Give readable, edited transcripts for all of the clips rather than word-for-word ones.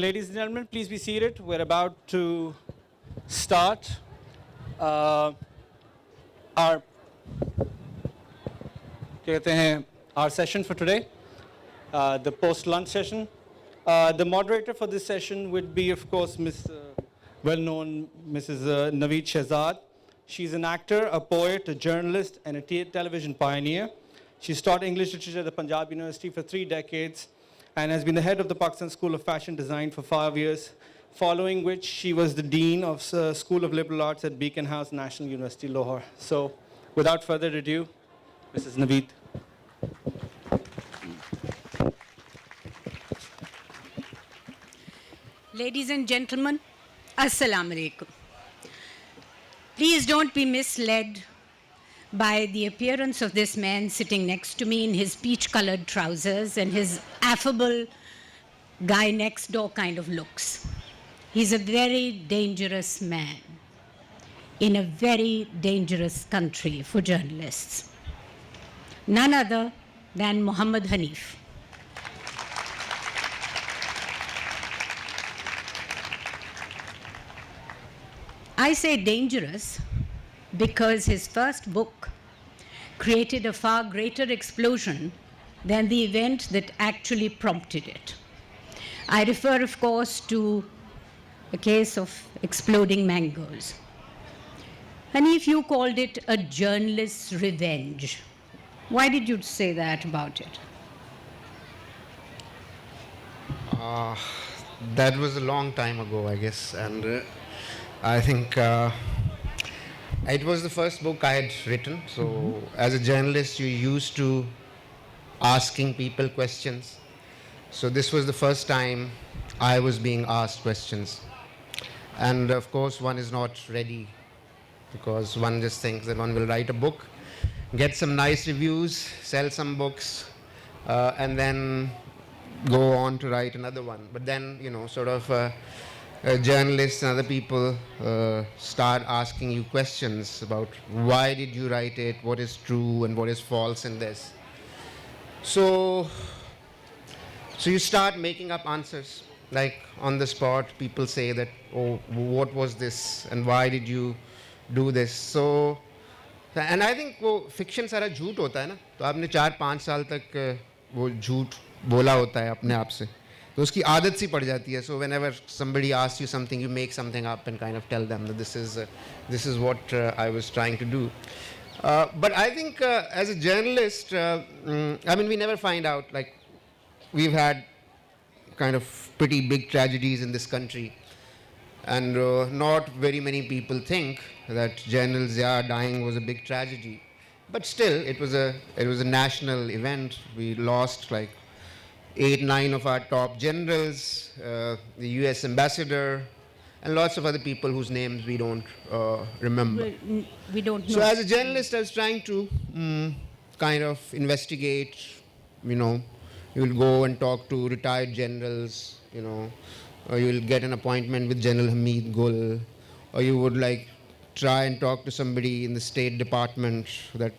ladies and gentlemen, please be seated. We're about to start our session for today, the post-lunch session. The moderator for this session would be, of course, well-known Mrs. Navid Shahzad. She's an actor, a poet, a journalist, and a television pioneer. She's taught English literature at the Punjab University for 3 decades and has been the head of the Pakistan School of Fashion Design for 5 years, following which she was the Dean of School of Liberal Arts at Beacon House National University, Lahore. So, without further ado, Mrs. Navid. Ladies and gentlemen, Assalamu alaikum. Please don't be misled by the appearance of this man sitting next to me in his peach-colored trousers and his affable guy next door kind of looks. He's a very dangerous man in a very dangerous country for journalists. None other than Mohammed Hanif. I say dangerous because his first book created a far greater explosion than the event that actually prompted it. I refer, of course, to the case of exploding mangoes. Hanif, you called it a journalist's revenge. Why did you say that about it? That was a long time ago, I guess, and I think it was the first book I had written. So as a journalist, you're used to asking people questions. So this was the first time I was being asked questions. And of course, one is not ready because one just thinks that one will write a book, get some nice reviews, sell some books, and then go on to write another one. But then, journalists and other people start asking you questions about why did you write it, what is true and what is false in this. So you start making up answers. Like on the spot, people say that, oh, what was this and why did you do this? So, and I think वो fiction सारा झूठ होता है ना, तो आपने 4-5 साल तक वो झूठ बोला होता है अपने आप से. तो उसकी आदत सी पड़ जाती है. So whenever somebody asks you something, you make something up and kind of tell them that this is what I was trying to do. But I think as a journalist, we never find out. Like, we've had kind of pretty big tragedies in this country, and not very many people think that General Zia dying was a big tragedy. But still, it was a national event. We lost like 8-9 of our top generals, the US ambassador, and lots of other people whose names we don't remember. We don't know. So as a journalist, I was trying to kind of investigate, you will go and talk to retired generals, or you will get an appointment with General Hamid Gul, or you would like try and talk to somebody in the State Department that,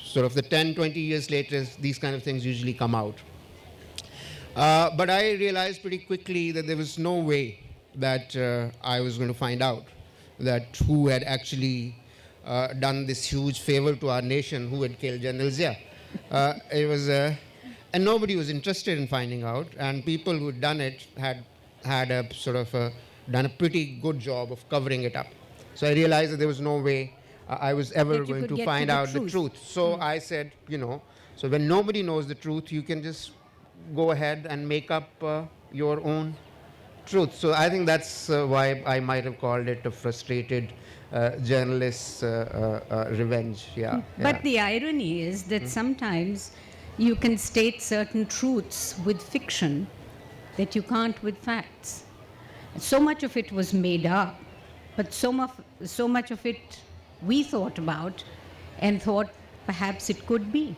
sort of the 10-20 years later, these kind of things usually come out. But I realized pretty quickly that there was no way that I was going to find out that who had actually done this huge favor to our nation, who had killed General Zia. And nobody was interested in finding out, and people who had done it had a sort of done a pretty good job of covering it up. So I realized that there was no way I was ever going to find out the truth. So I said, so when nobody knows the truth, you can just go ahead and make up your own truth. So I think that's why I might have called it a frustrated journalist's revenge. Yeah. But the irony is that sometimes you can state certain truths with fiction that you can't with facts. So much of it was made up, but so much of it we thought about and thought perhaps it could be.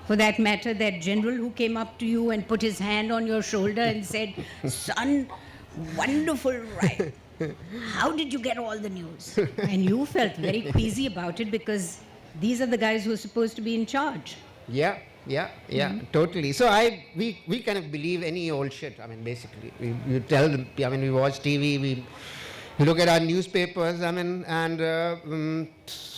For that matter, that general who came up to you and put his hand on your shoulder and said, "Son, wonderful, right? How did you get all the news?" And you felt very queasy about it because these are the guys who are supposed to be in charge. Yeah. Yeah, totally. So we kind of believe any old shit. I mean, basically, you tell them. I mean, we watch TV. We look at our newspapers. I mean, and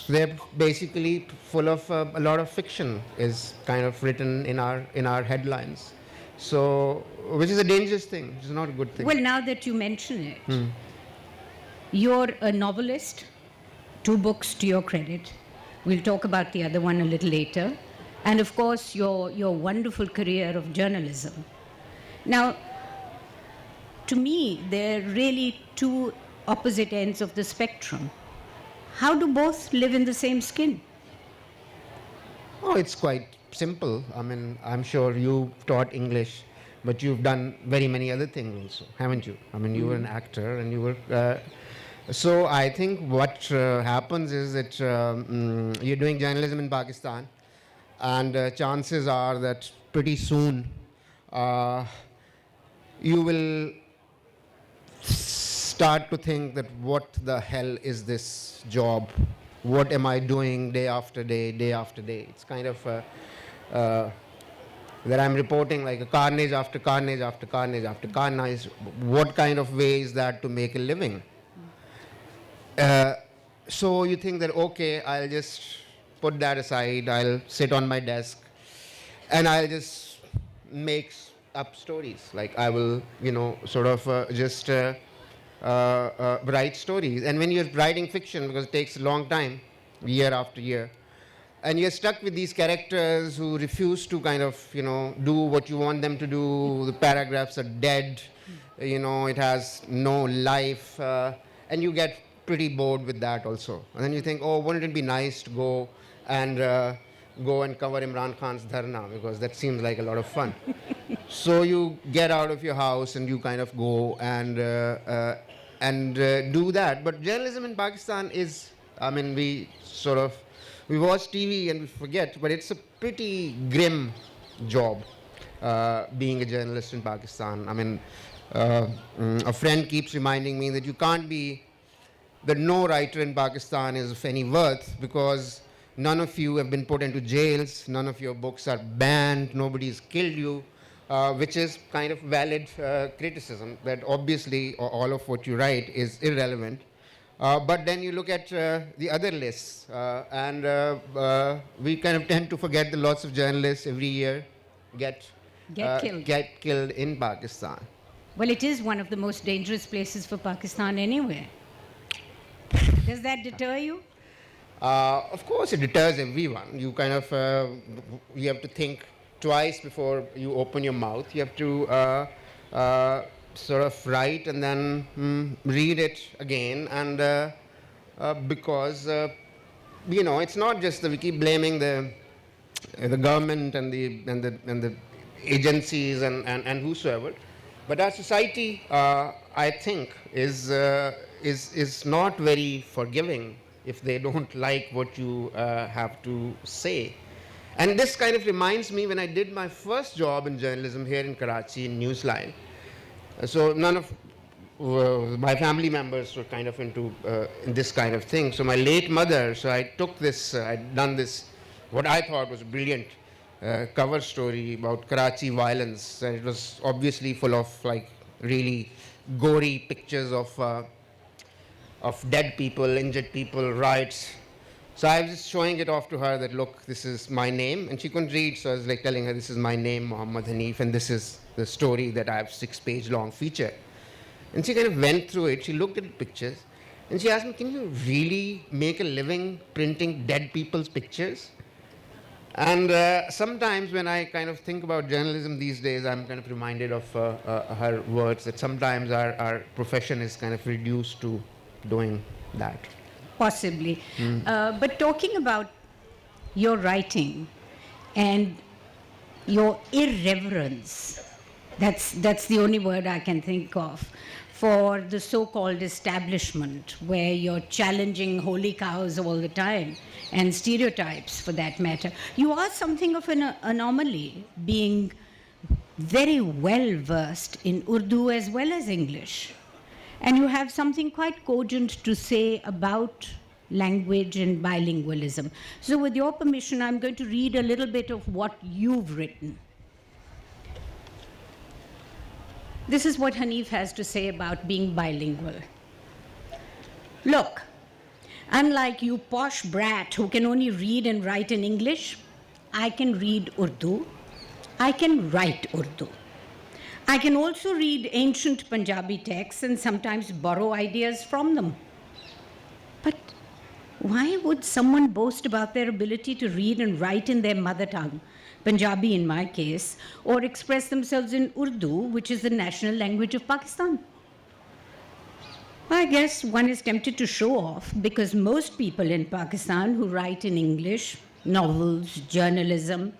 they're basically full of a lot of fiction is kind of written in our headlines. So, which is a dangerous thing. It's not a good thing. Well, now that you mention it, you're a novelist, 2 books to your credit. We'll talk about the other one a little later. And of course, your wonderful career of journalism. Now, to me, they're really 2 opposite ends of the spectrum. How do both live in the same skin? Oh, it's quite simple. I mean, I'm sure you taught English, but you've done very many other things also, haven't you? I mean, you were an actor and you were. So I think what happens is that you're doing journalism in Pakistan, and chances are that pretty soon you will start to think that what the hell is this job? What am I doing day after day, day after day? It's kind of that I'm reporting like a carnage after carnage after carnage after carnage. What kind of way is that to make a living? So you think that, okay, I'll just put that aside, I'll sit on my desk, and I'll just make up stories. Like I will, sort of just write stories. And when you're writing fiction, because it takes a long time, year after year, and you're stuck with these characters who refuse to kind of, do what you want them to do. The paragraphs are dead, it has no life, and you get pretty bored with that also. And then you think, oh, wouldn't it be nice to go and cover Imran Khan's dharna, because that seems like a lot of fun. So you get out of your house and you kind of go and do that. But journalism in Pakistan is, I mean, we watch TV and we forget, but it's a pretty grim job being a journalist in Pakistan. I mean, a friend keeps reminding me that no writer in Pakistan is of any worth, because none of you have been put into jails, none of your books are banned, nobody's killed you, which is kind of valid criticism, that obviously all of what you write is irrelevant. But then you look at the other lists, and we kind of tend to forget that lots of journalists every year get killed in Pakistan. Well, it is one of the most dangerous places for Pakistan anyway. Does that deter you? Of course, it deters everyone. You kind of you have to think twice before you open your mouth. You have to sort of write and then read it again, and because it's not just that we keep blaming the government and the agencies and whosoever, but our society, I think, is not very forgiving if they don't like what you have to say. And this kind of reminds me when I did my first job in journalism here in Karachi in Newsline. So none of my family members were kind of into in this kind of thing. So my late mother, so I took this, I'd done this, what I thought was a brilliant cover story about Karachi violence. And it was obviously full of like really gory pictures of dead people, injured people, riots. So I was just showing it off to her that, look, this is my name. And she couldn't read, so I was like telling her, this is my name, Mohammed Hanif, and this is the story that I have 6-page long feature. And she kind of went through it. She looked at the pictures, and she asked me, can you really make a living printing dead people's pictures? And sometimes when I kind of think about journalism these days, I'm kind of reminded of her words, that sometimes our profession is kind of reduced to doing that. Possibly. But talking about your writing and your irreverence, that's the only word I can think of, for the so-called establishment, where you're challenging holy cows all the time, and stereotypes for that matter. You are something of an anomaly, being very well versed in Urdu as well as English. And you have something quite cogent to say about language and bilingualism. So with your permission, I'm going to read a little bit of what you've written. This is what Hanif has to say about being bilingual. Look, unlike you posh brat who can only read and write in English, I can read Urdu. I can write Urdu. I can also read ancient Punjabi texts and sometimes borrow ideas from them. But why would someone boast about their ability to read and write in their mother tongue, Punjabi in my case, or express themselves in Urdu, which is the national language of Pakistan? I guess one is tempted to show off because most people in Pakistan who write in English, novels, journalism,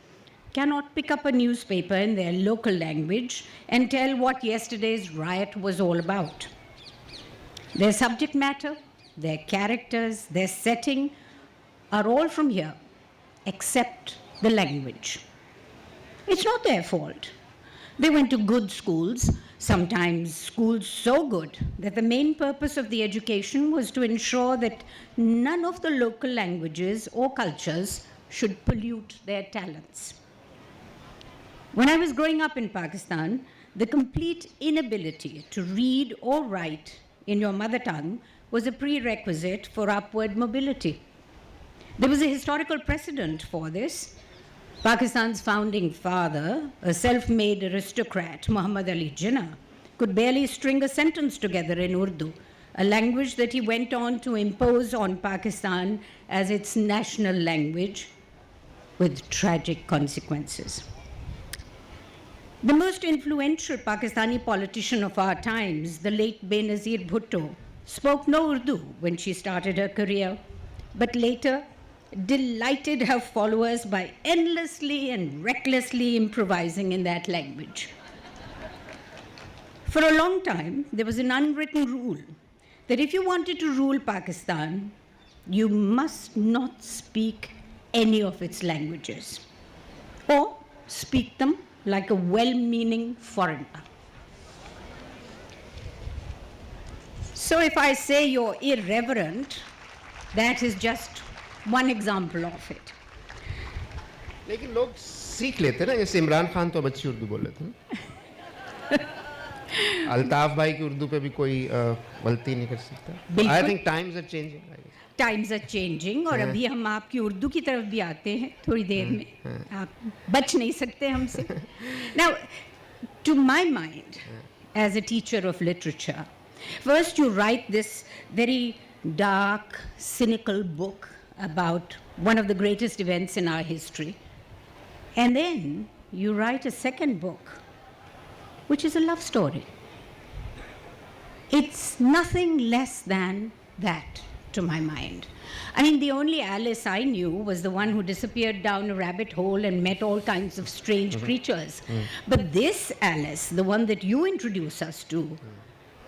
cannot pick up a newspaper in their local language and tell what yesterday's riot was all about. Their subject matter, their characters, their setting are all from here, except the language. It's not their fault. They went to good schools, sometimes schools so good that the main purpose of the education was to ensure that none of the local languages or cultures should pollute their talents. When I was growing up in Pakistan, the complete inability to read or write in your mother tongue was a prerequisite for upward mobility. There was a historical precedent for this. Pakistan's founding father, a self-made aristocrat, Muhammad Ali Jinnah, could barely string a sentence together in Urdu, a language that he went on to impose on Pakistan as its national language, with tragic consequences. The most influential Pakistani politician of our times, the late Benazir Bhutto, spoke no Urdu when she started her career, but later delighted her followers by endlessly and recklessly improvising in that language. For a long time, there was an unwritten rule that if you wanted to rule Pakistan, you must not speak any of its languages, or speak them like a well-meaning foreigner. So if I say you're irreverent, that is just one example of it. लेकिन लोग सीख लेते ना, जैसे इमरान खान तो अब अच्छी उर्दू बोल लेते हैं. अल्ताफ भाई की उर्दू पे भी कोई गलती नहीं कर सकता. I think times are changing. Times are changing और अभी हम आपकी उर्दू की तरफ भी आते हैं थोड़ी देर में. आप बच नहीं सकते हमसे. Now, to my mind, as a teacher of literature, first you write this very dark, cynical book about one of the greatest events in our history. And then you write a second book, which is a love story. It's nothing less than that, to my mind. I mean, the only Alice I knew was the one who disappeared down a rabbit hole and met all kinds of strange creatures. But this Alice, the one that you introduce us to,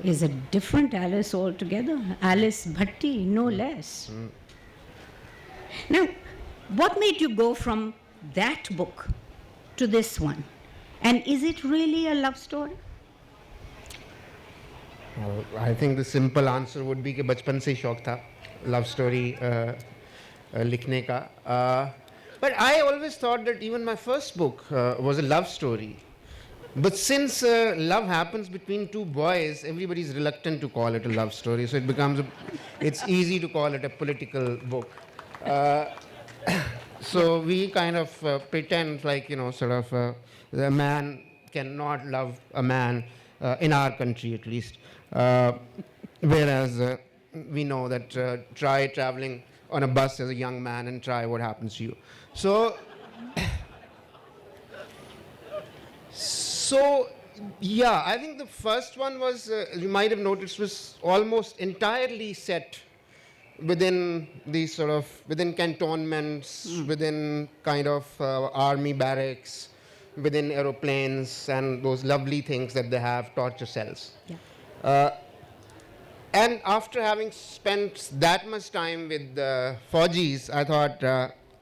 is a different Alice altogether. Alice Bhatti, no less. Now, what made you go from that book to this one? And is it really a love story? Well, I think the simple answer would be कि बचपन से ही शौक था love story लिखने का. But I always thought that even my first book was a love story. But since love happens between two boys, everybody is reluctant to call it a love story. So it's easy to call it a political book. So we kind of pretend like, sort of the man cannot love a man in our country at least. Whereas we know that try traveling on a bus as a young man and try what happens to you. So yeah, I think the first one was, you might have noticed, was almost entirely set within these sort of, within cantonments, within kind of army barracks, within aeroplanes and those lovely things that they have, torture cells. Yeah. And after having spent that much time with the Fauji's, I thought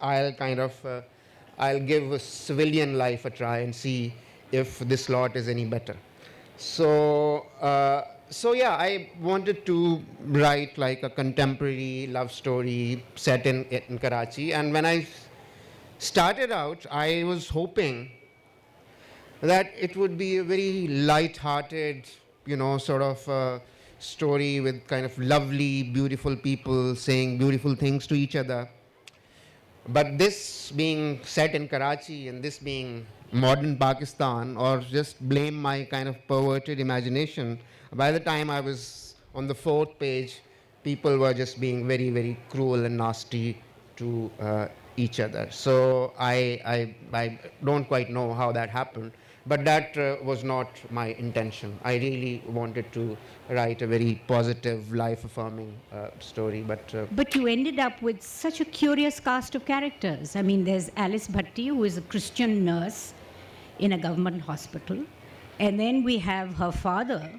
I'll give a civilian life a try and see if this lot is any better. So So yeah, I wanted to write like a contemporary love story set in Karachi. And when I started out, I was hoping that it would be a very light-hearted, sort of story with kind of lovely, beautiful people saying beautiful things to each other. But this being set in Karachi and this being modern Pakistan, or just blame my kind of perverted imagination, by the time I was on the fourth page, people were just being very, very cruel and nasty to each other. So I don't quite know how that happened, but that was not my intention. I really wanted to write a very positive, life-affirming story, but But you ended up with such a curious cast of characters. I mean, there's Alice Bhatti, who is a Christian nurse in a government hospital. And then we have her father,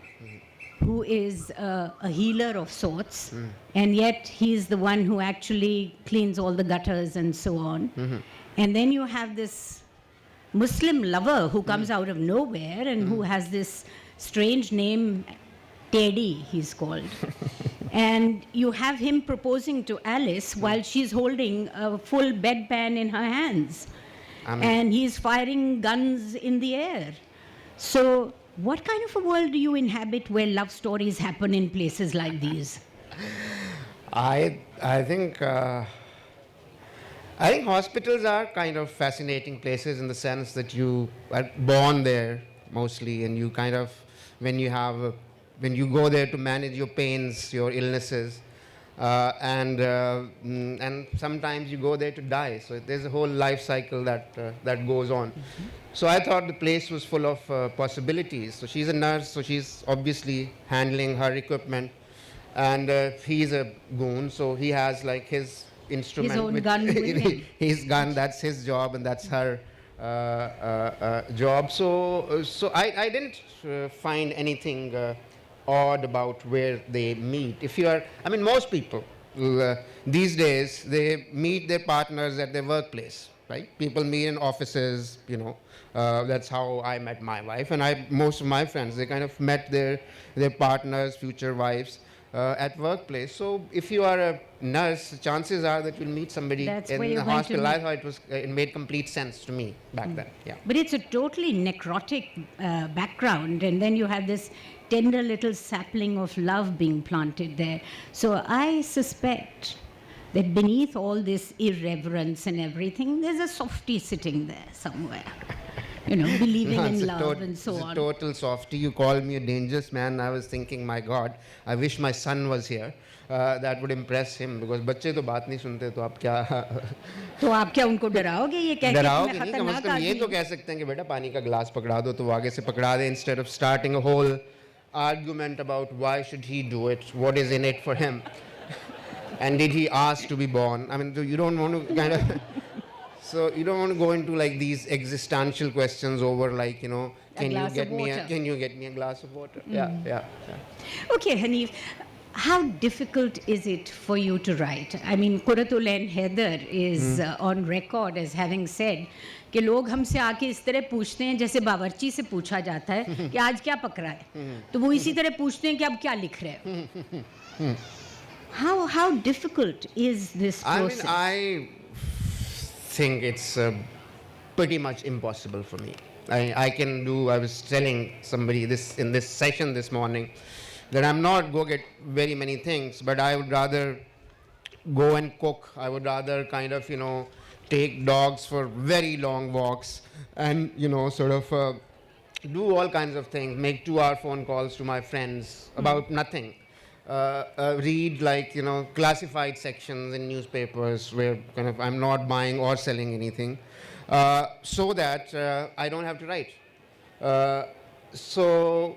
who is a healer of sorts. And yet he's the one who actually cleans all the gutters and so on. And then you have this Muslim lover who comes out of nowhere and who has this strange name, Teddy, he's called. And you have him proposing to Alice while she's holding a full bedpan in her hands. And he's firing guns in the air. So what kind of a world do you inhabit where love stories happen in places like these? I think hospitals are kind of fascinating places in the sense that you are born there mostly, and you kind of when you go there to manage your pains, your illnesses, and sometimes you go there to die. So there's a whole life cycle that goes on. So I thought the place was full of possibilities. So she's a nurse, so she's obviously handling her equipment, and he's a goon, so he has like his instrument, His own gun with him. his gun. That's his job, and that's her job. So I didn't find anything odd about where they meet. Most people these days, they meet their partners at their workplace, right? People meet in offices, that's how I met my wife, and most of my friends, they kind of met their partners, future wives, at workplace. So if you are a nurse, chances are that you'll meet somebody That's in where the you're going to hospital. I meet. thought it made complete sense to me back then. Yeah. But it's a totally necrotic background, and then you have this tender little sapling of love being planted there. So I suspect that beneath all this irreverence and everything, there's a softie sitting there somewhere. Believing in love and so it's on. a total softy. You called me a dangerous man. I was thinking, my God, I wish my son was here. That would impress him, because बच्चे तो बात नहीं सुनते, तो आप क्या तो आप क्या उनको डराओगे ये कह के कि डराओगे मैं नहीं? कम से खतरनाक कम ये आदमी तो हूँ? कह सकते हैं कि बेटा पानी का गिलास पकड़ा दो, तो वो आगे से पकड़ा दे, instead of starting a whole argument about why should he do it, what is in it for him, and did he ask to be born. You don't want to kind of so you don't want to go into like these existential questions over like, can you glass get of me water. can you get me a glass of water? Yeah. Okay, Hanif, how difficult is it for you to write? Quratul and Heather is on record as having said कि लोग हमसे आके इस तरह पूछते हैं जैसे बावर्ची से पूछा जाता है कि आज क्या पक रहा है, तो वो इसी तरह पूछते हैं कि अब क्या लिख रहे हो. How difficult is this process? I think it's pretty much impossible for me. I was telling somebody this in this session this morning that I'm not go get very many things, but I would rather go and cook. I would rather kind of, take dogs for very long walks and, sort of do all kinds of things, make 2-hour phone calls to my friends about nothing. Read like, classified sections in newspapers where kind of I'm not buying or selling anything, so that I don't have to write.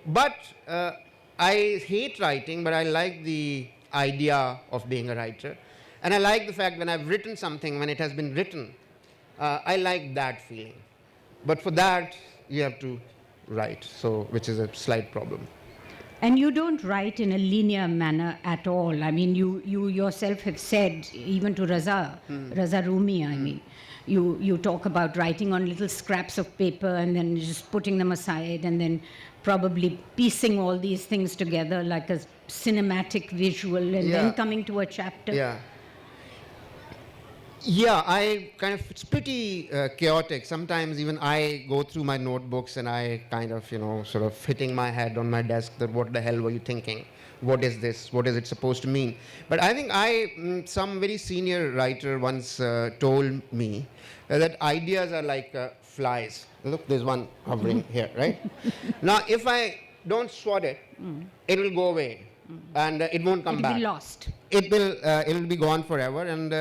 But I hate writing, but I like the idea of being a writer. And I like the fact when I've written something, when it has been written, I like that feeling. But for that, you have to write, which is a slight problem. And you don't write in a linear manner at all. I mean, you yourself have said, even to Raza Rumi, I mean, you talk about writing on little scraps of paper and then just putting them aside and then probably piecing all these things together like a cinematic visual and then coming to a chapter. It's pretty chaotic. Sometimes even I go through my notebooks and I kind of, sort of hitting my head on my desk that what the hell were you thinking? What is this? What is it supposed to mean? But I think some very senior writer once told me that ideas are like flies. Look, there's one hovering here, right? Now, if I don't swat it, it will go away and it won't come back. It'll be lost. It will be gone forever, and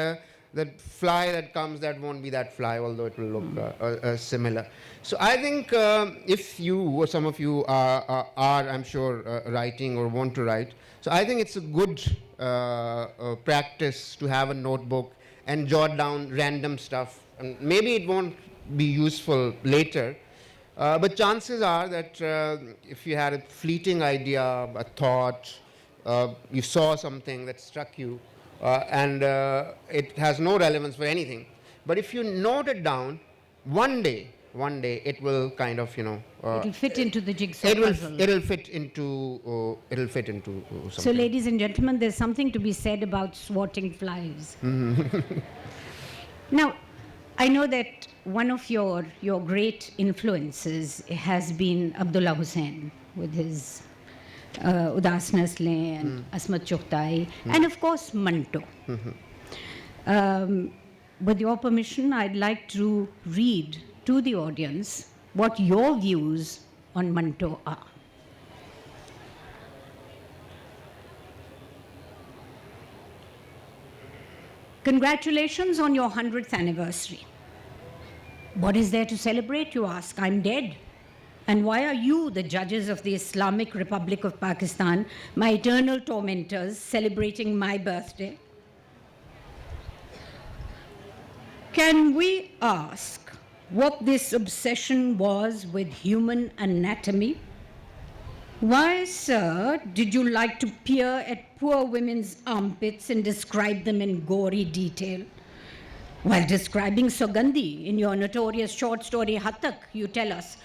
that fly that comes, that won't be that fly, although it will look similar. So I think if you or some of you are I'm sure, writing or want to write, so I think it's a good practice to have a notebook and jot down random stuff. And maybe it won't be useful later, but chances are that if you had a fleeting idea, a thought, you saw something that struck you, and it has no relevance for anything. But if you note it down, one day it will kind of, it'll fit into the jigsaw puzzle. It'll fit into something. So, ladies and gentlemen, there's something to be said about swatting flies. Now, I know that one of your great influences has been Abdullah Hussain with his Udas Nasle and Asmat Chughtai, and of course Manto. With your permission, I'd like to read to the audience what your views on Manto are. Congratulations on your 100th anniversary. What is there to celebrate, you ask? I'm dead. And why are you, the judges of the Islamic Republic of Pakistan, my eternal tormentors, celebrating my birthday? Can we ask what this obsession was with human anatomy? Why, sir, did you like to peer at poor women's armpits and describe them in gory detail? While describing Sogandhi in your notorious short story Hatak, you tell us,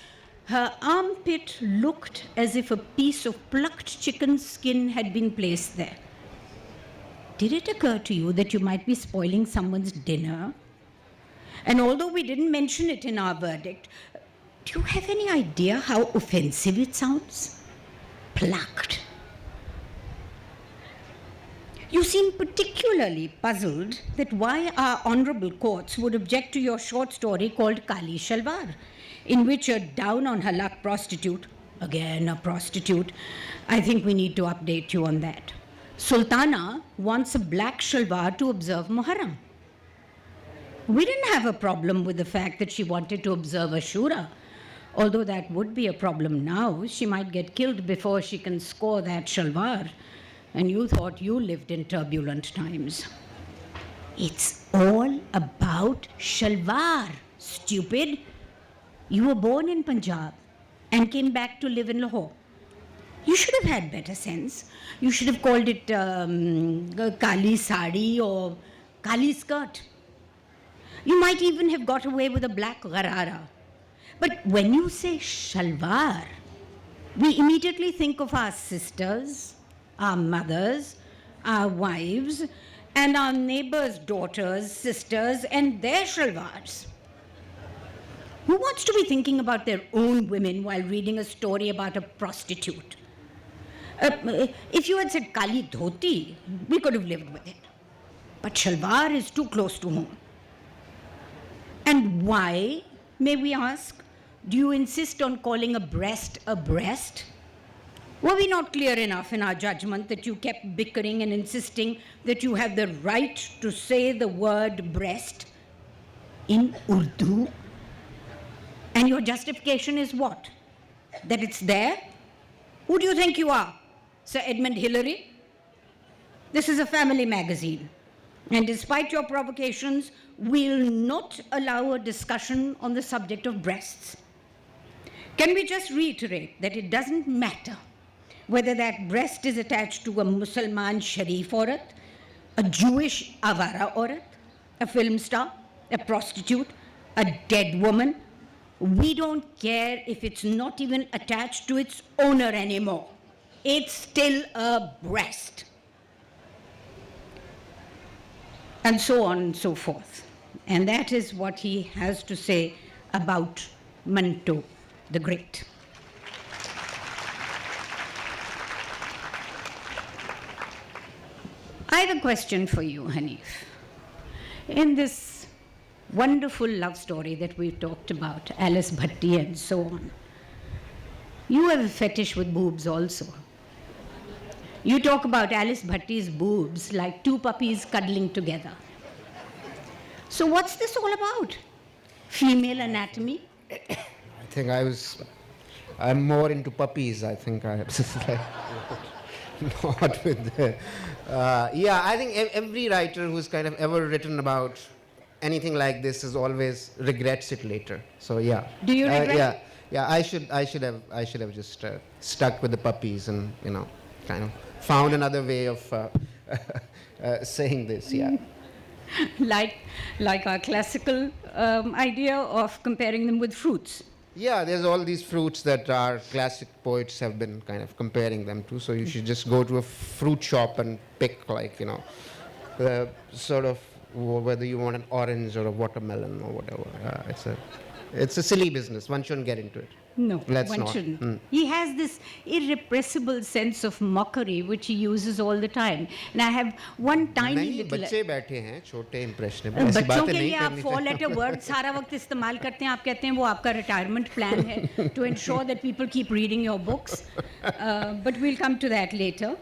her armpit looked as if a piece of plucked chicken skin had been placed there. Did it occur to you that you might be spoiling someone's dinner? And although we didn't mention it in our verdict, do you have any idea how offensive it sounds? Plucked. You seem particularly puzzled that why our honorable courts would object to your short story called Kali Shalwar, in which you're down on her luck prostitute, again a prostitute. I think we need to update you on that. Sultana wants a black shalwar to observe Muharram. We didn't have a problem with the fact that she wanted to observe Ashura, although that would be a problem now. She might get killed before she can score that shalwar, and you thought you lived in turbulent times. It's all about shalwar, stupid. You were born in Punjab and came back to live in Lahore. You should have had better sense. You should have called it Kali Sari or Kali Skirt. You might even have got away with a black gharara. But when you say shalwar, we immediately think of our sisters, our mothers, our wives, and our neighbors' daughters, sisters, and their shalwars. Who wants to be thinking about their own women while reading a story about a prostitute? If you had said Kali Dhoti, we could have lived with it. But shalwar is too close to home. And why, may we ask, do you insist on calling a breast a breast? Were we not clear enough in our judgment that you kept bickering and insisting that you have the right to say the word breast in Urdu? And your justification is what? That it's there? Who do you think you are, Sir Edmund Hillary? This is a family magazine. And despite your provocations, we'll not allow a discussion on the subject of breasts. Can we just reiterate that it doesn't matter whether that breast is attached to a Musliman Sharif aurat, a Jewish Avara aurat, a film star, a prostitute, a dead woman. We don't care if it's not even attached to its owner anymore. It's still a breast. And so on and so forth. And that is what he has to say about Manto the Great. I have a question for you, Hanif. In this wonderful love story that we've talked about, Alice Bhatti and so on, you have a fetish with boobs also. You talk about Alice Bhatti's boobs like two puppies cuddling together. So what's this all about? Female anatomy? I think I'm more into puppies. I think I have not with the. Yeah, I think every writer who's kind of ever written about anything like this is always regrets it later. So yeah. Do you regret? Yeah. I should have just stuck with the puppies and kind of found another way of saying this. Yeah. Like our classical idea of comparing them with fruits. Yeah, there's all these fruits that our classic poets have been kind of comparing them to. So you should just go to a fruit shop and pick sort of whether you want an orange or a watermelon or whatever. It's a silly business. One shouldn't get into it. No, Let's one not. shouldn't. He has this irrepressible sense of mockery which he uses all the time. And I have one tiny नहीं little... बच्चे बैठे हैं छोटे impressionable ऐसी बच्चों बातें के नहीं लिए आप करनी 4-letter word सारा वक्त इस्तेमाल करते हैं. आप कहते हैं वो आपका retirement plan है to ensure that people keep reading your books. But we'll come to that later.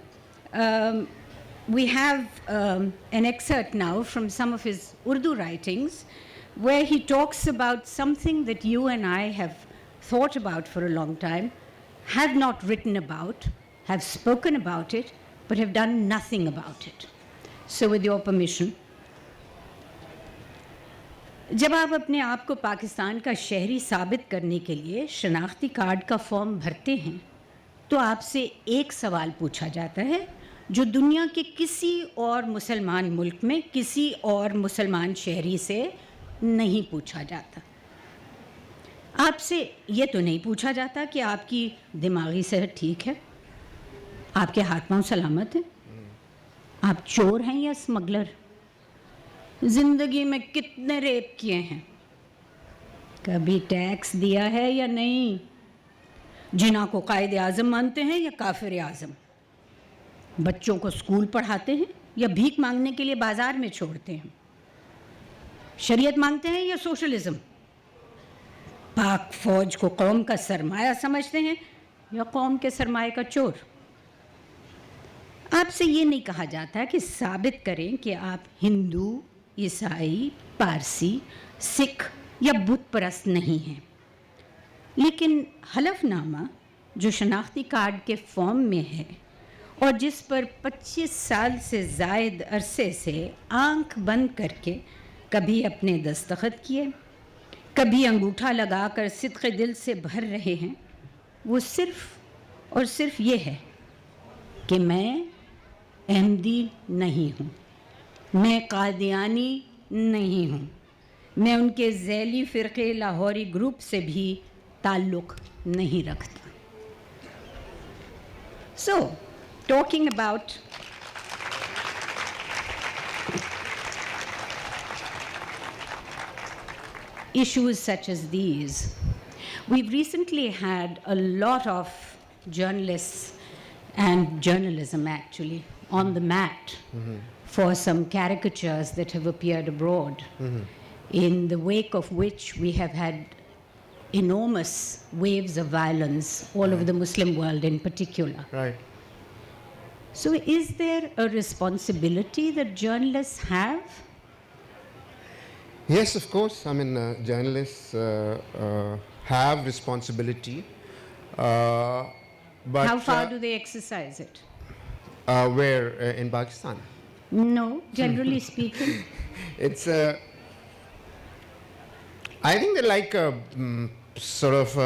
We have an excerpt now from some of his Urdu writings where he talks about something that you and I have thought about for a long time, have not written about, have spoken about it, but have done nothing about it. So with your permission, जब आप अपने आप को पाकिस्तान का शहरी साबित करने के लिए शनाख्ती कार्ड का फॉर्म भरते हैं तो आपसे एक सवाल पूछा जाता है जो दुनिया के किसी और मुसलमान मुल्क में किसी और मुसलमान शहरी से नहीं पूछा जाता. आपसे ये तो नहीं पूछा जाता कि आपकी दिमागी सेहत ठीक है, आपके हाथ पांव सलामत हैं, आप चोर हैं या स्मगलर, जिंदगी में कितने रेप किए हैं, कभी टैक्स दिया है या नहीं, जिना को कायदे आज़म मानते हैं या काफिर आज़म, बच्चों को स्कूल पढ़ाते हैं या भीख मांगने के लिए बाजार में छोड़ते हैं, शरीयत मानते हैं या सोशलिज्म, पाक फौज को कौम का सरमाया समझते हैं या कौम के सरमाए का चोर. आपसे ये नहीं कहा जाता कि साबित करें कि आप हिंदू, ईसाई, पारसी, सिख या बुत परस्त नहीं हैं. लेकिन हलफनामा जो शनाख्ती कार्ड के फॉर्म में है और जिस पर 25 साल से ज़ायद अरसे से आंख बंद करके कभी अपने दस्तखत किए, कभी अंगूठा लगाकर सिद्क़े दिल से भर रहे हैं, वो सिर्फ़ और सिर्फ ये है कि मैं अहमदी नहीं हूँ, मैं कादियानी नहीं हूँ, मैं उनके ज़ैली फ़िरक़े लाहौरी ग्रुप से भी ताल्लुक़ नहीं रखता. So, talking about issues such as these, we've recently had a lot of journalists and journalism actually on the mat for some caricatures that have appeared abroad, in the wake of which we have had enormous waves of violence all over the Muslim world in particular. Right. So is there a responsibility that journalists have? Yes, of course. I mean, journalists have responsibility. But How far do they exercise it? Where? In Pakistan? No, generally speaking. It's I think they're like sort of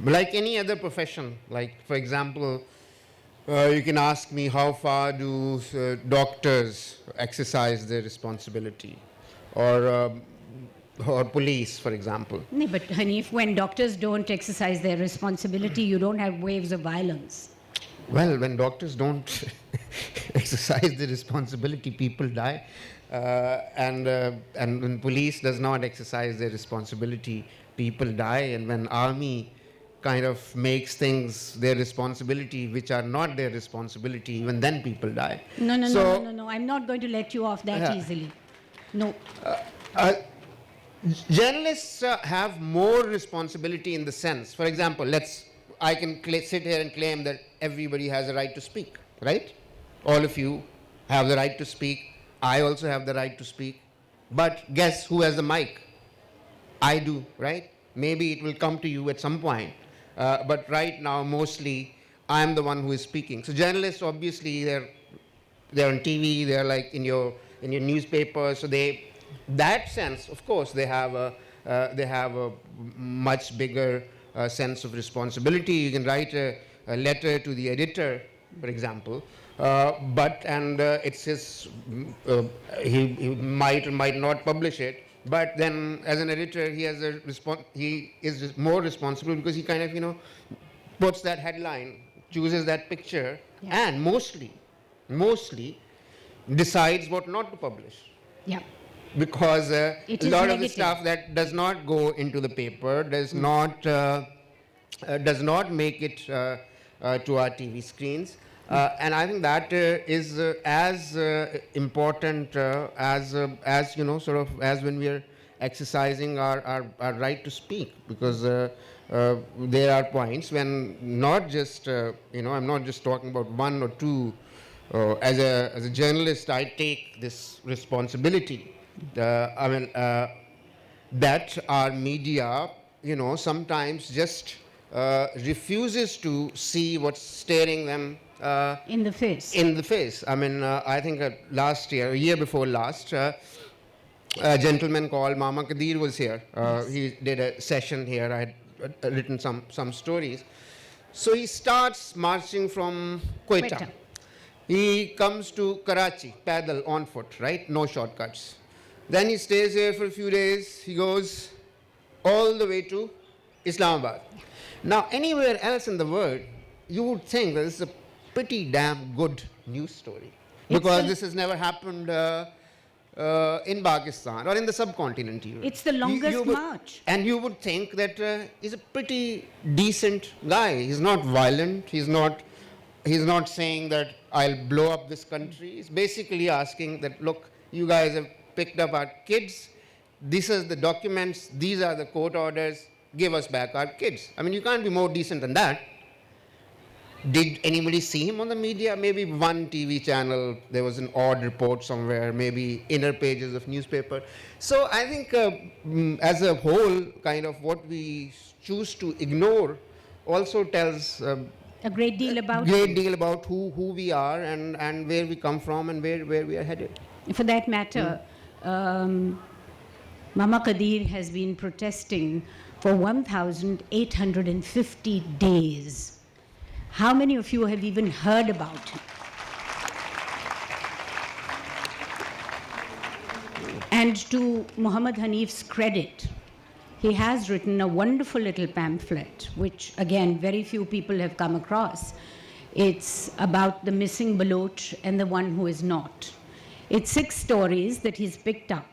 Like any other profession, like for example, you can ask me how far do doctors exercise their responsibility, or police, for example. No, but Hanif, when doctors don't exercise their responsibility, you don't have waves of violence. Well, when doctors don't exercise the responsibility, people die. And when police does not exercise their responsibility, people die. And when army kind of makes things their responsibility, which are not their responsibility, even then people die. No. I'm not going to let you off that Yeah. easily. No. Journalists have more responsibility in the sense, for example, I can sit here and claim that everybody has a right to speak, right? All of you have the right to speak. I also have the right to speak. But guess who has the mic? I do, right? Maybe it will come to you at some point. But right now, mostly, I'm the one who is speaking. So journalists, obviously, they're on TV, they're like in your newspaper. So that sense, of course, they have a much bigger sense of responsibility. You can write a letter to the editor, for example, it's his, he might or might not publish it, but then as an editor, he is more responsible because he kind of, puts that headline, chooses that picture, Yeah. and mostly decides what not to publish. Yeah. Because a It is lot of the negative. stuff that does not go into the paper does not make it to our TV screens, and I think that is as important as sort of as when we are exercising our right to speak, because there are points when not just I'm not just talking about one or two. As a journalist, I take this responsibility. That our media, sometimes just refuses to see what's staring them In the face. in the face. I think last year, a year before last, a gentleman called Mama Kadir was here. He did a session here. I had written some stories. So he starts marching from Quetta. Quetta. He comes to Karachi, paddle, on foot, right? No shortcuts. Then he stays here for a few days. He goes all the way to Islamabad. Now, anywhere else in the world, you would think that this is a pretty damn good news story, because this has never happened in Pakistan or in the subcontinent even. It's the longest march. And you would think that he's a pretty decent guy. He's not violent. He's not saying that I'll blow up this country. He's basically asking that, look, you guys have picked up our kids. These are the documents. These are the court orders. Give us back our kids. You can't be more decent than that. Did anybody see him on the media? Maybe one TV channel, there was an odd report somewhere, maybe inner pages of newspaper. So I think as a whole, kind of what we choose to ignore also tells A great deal about who we are and where we come from and where we are headed. For that matter, Mama Kadir has been protesting for 1,850 days. How many of you have even heard about it? And to Muhammad Hanif's credit, he has written a wonderful little pamphlet, which again, very few people have come across. It's about the missing Baloch and the one who is not. It's 6 stories that he's picked up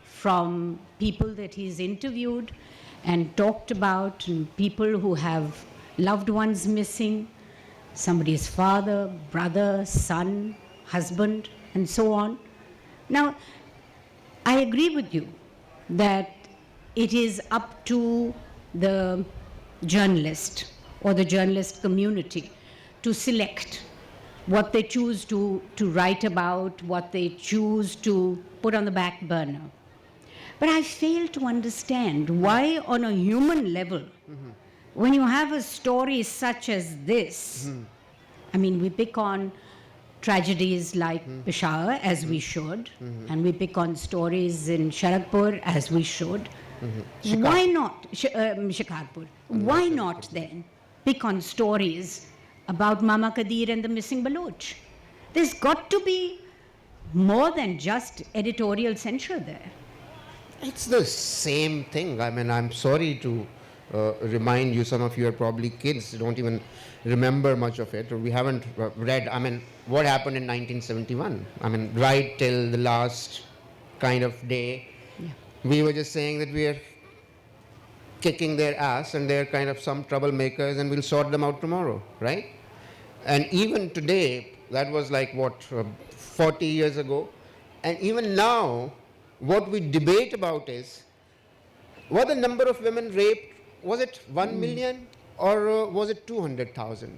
from people that he's interviewed and talked about, and people who have loved ones missing, somebody's father, brother, son, husband, and so on. Now, I agree with you that it is up to the journalist or the journalist community to select what they choose to write about, what they choose to put on the back burner. But I fail to understand why, on a human level, when you have a story such as this, we pick on tragedies like Peshawar, as we should, and we pick on stories in Sharagpur, as we should. Why not Shikarpur? Why not then pick on stories about Mama Kadir and the missing Baloch? There's got to be more than just editorial censure there. It's the same thing. I mean, I'm sorry to remind you, some of you are probably kids, don't even remember much of it, or we haven't read, I mean, what happened in 1971. I mean, right till the last kind of day, we were just saying that we are kicking their ass and they're kind of some troublemakers and we'll sort them out tomorrow, right? And even today, that was like what, 40 years ago, and even now, what we debate about is, what the number of women raped, was it 1 million or was it 200,000?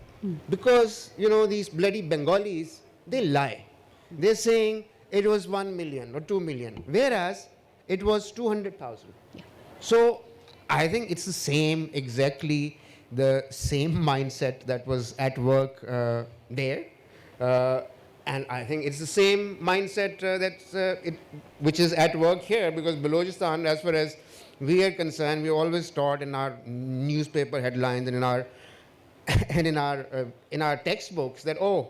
Because, you know, these bloody Bengalis, they lie. They're saying it was 1 million or 2 million, whereas it was 200,000. So I think it's the same, exactly the same mindset that was at work there. And I think it's the same mindset which is at work here, because Balochistan, as far as we are concerned, we always taught in our newspaper headlines and in our textbooks that, oh,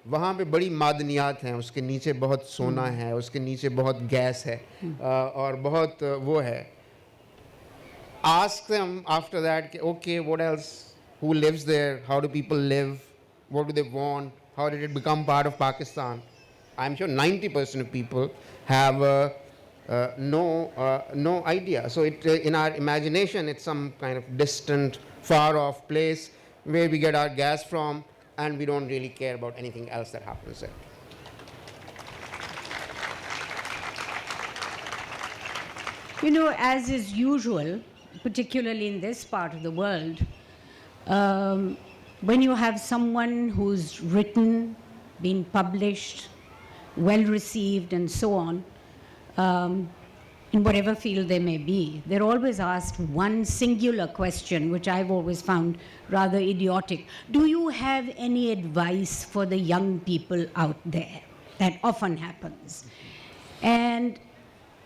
वहाँ पे बड़ी मादनियात हैं, उसके नीचे बहुत सोना है, उसके नीचे बहुत गैस है, और बहुत वो है. Ask them after that, okay, what else? Who lives there? How do people live? What do they want? How did it become part of Pakistan? I'm sure 90% of people have no idea. So in our imagination, it's some kind of distant, far-off place where we get our gas from, and we don't really care about anything else that happens there. You know, as is usual, particularly in this part of the world, when you have someone who's written, been published, well received, and so on, in whatever field they may be, they're always asked one singular question, which I've always found rather idiotic. Do you have any advice for the young people out there? That often happens. And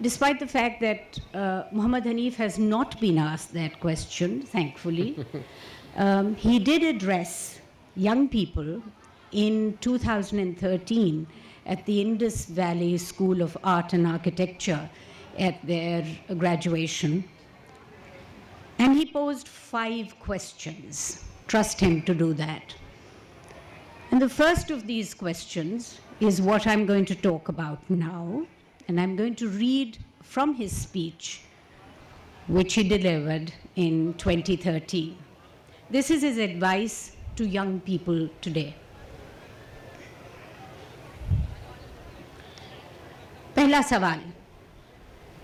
despite the fact that Muhammad Hanif has not been asked that question, thankfully, he did address young people in 2013 at the Indus Valley School of Art and Architecture at their graduation. And he posed 5 questions. Trust him to do that. And the first of these questions is what I'm going to talk about now. And I'm going to read from his speech, which he delivered in 2013. This is his advice to young people today. पहला सवाल,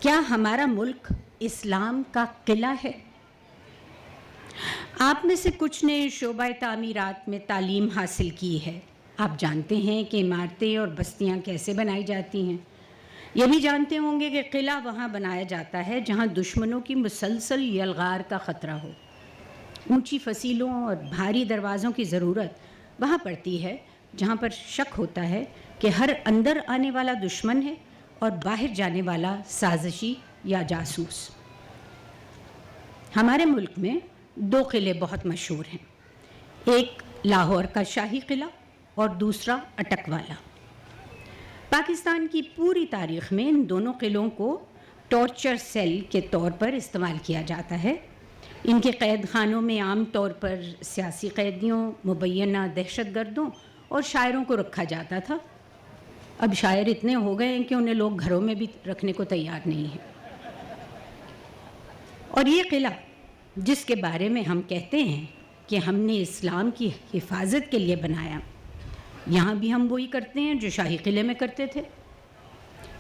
क्या हमारा मुल्क इस्लाम का किला है? आप में से कुछ ने शोबा तामीरात में तालीम हासिल की है. आप जानते हैं कि इमारतें और बस्तियां कैसे बनाई जाती हैं. ये भी जानते होंगे कि किला वहाँ बनाया जाता है जहाँ दुश्मनों की मुसलसल यलगार का ख़तरा हो. ऊंची फसीलों और भारी दरवाज़ों की ज़रूरत वहाँ पड़ती है जहाँ पर शक होता है कि हर अंदर आने वाला दुश्मन है और बाहर जाने वाला साजिशी या जासूस. हमारे मुल्क में 2 किले बहुत मशहूर हैं. एक लाहौर का शाही किला और दूसरा अटक वाला. पाकिस्तान की पूरी तारीख़ में इन दोनों किलों को टॉर्चर सेल के तौर पर इस्तेमाल किया जाता है. इनके क़ैद खानों में आम तौर पर सियासी कैदियों, मुबैना दहशतगर्दों और शायरों को रखा जाता था. अब शायर इतने हो गए हैं कि उन्हें लोग घरों में भी रखने को तैयार नहीं हैं. और ये किला जिसके बारे में हम कहते हैं कि हमने इस्लाम की हिफाजत के लिए बनाया, यहाँ भी हम वही करते हैं जो शाही किले में करते थे.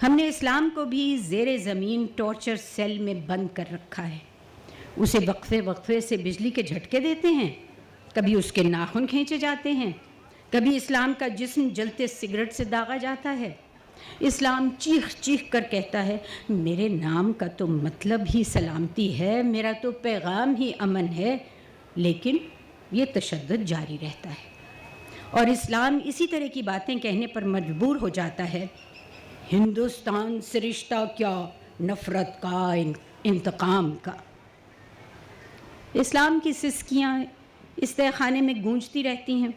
हमने इस्लाम को भी ज़ेरे ज़मीन टॉर्चर सेल में बंद कर रखा है. उसे वक्फे वक्फे से बिजली के झटके देते हैं, कभी उसके नाखून खींचे जाते हैं, कभी इस्लाम का जिस्म जलते सिगरेट से दागा जाता है. इस्लाम चीख चीख कर कहता है, मेरे नाम का तो मतलब ही सलामती है, मेरा तो पैगाम ही अमन है. लेकिन ये तशद्दुद जारी रहता है और इस्लाम इसी तरह की बातें कहने पर मजबूर हो जाता है. हिंदुस्तान से रिश्ता क्या, नफ़रत का انتقام کا. اسلام کی سسکیاں اس تہہ خانے میں گونجتی رہتی ہیں.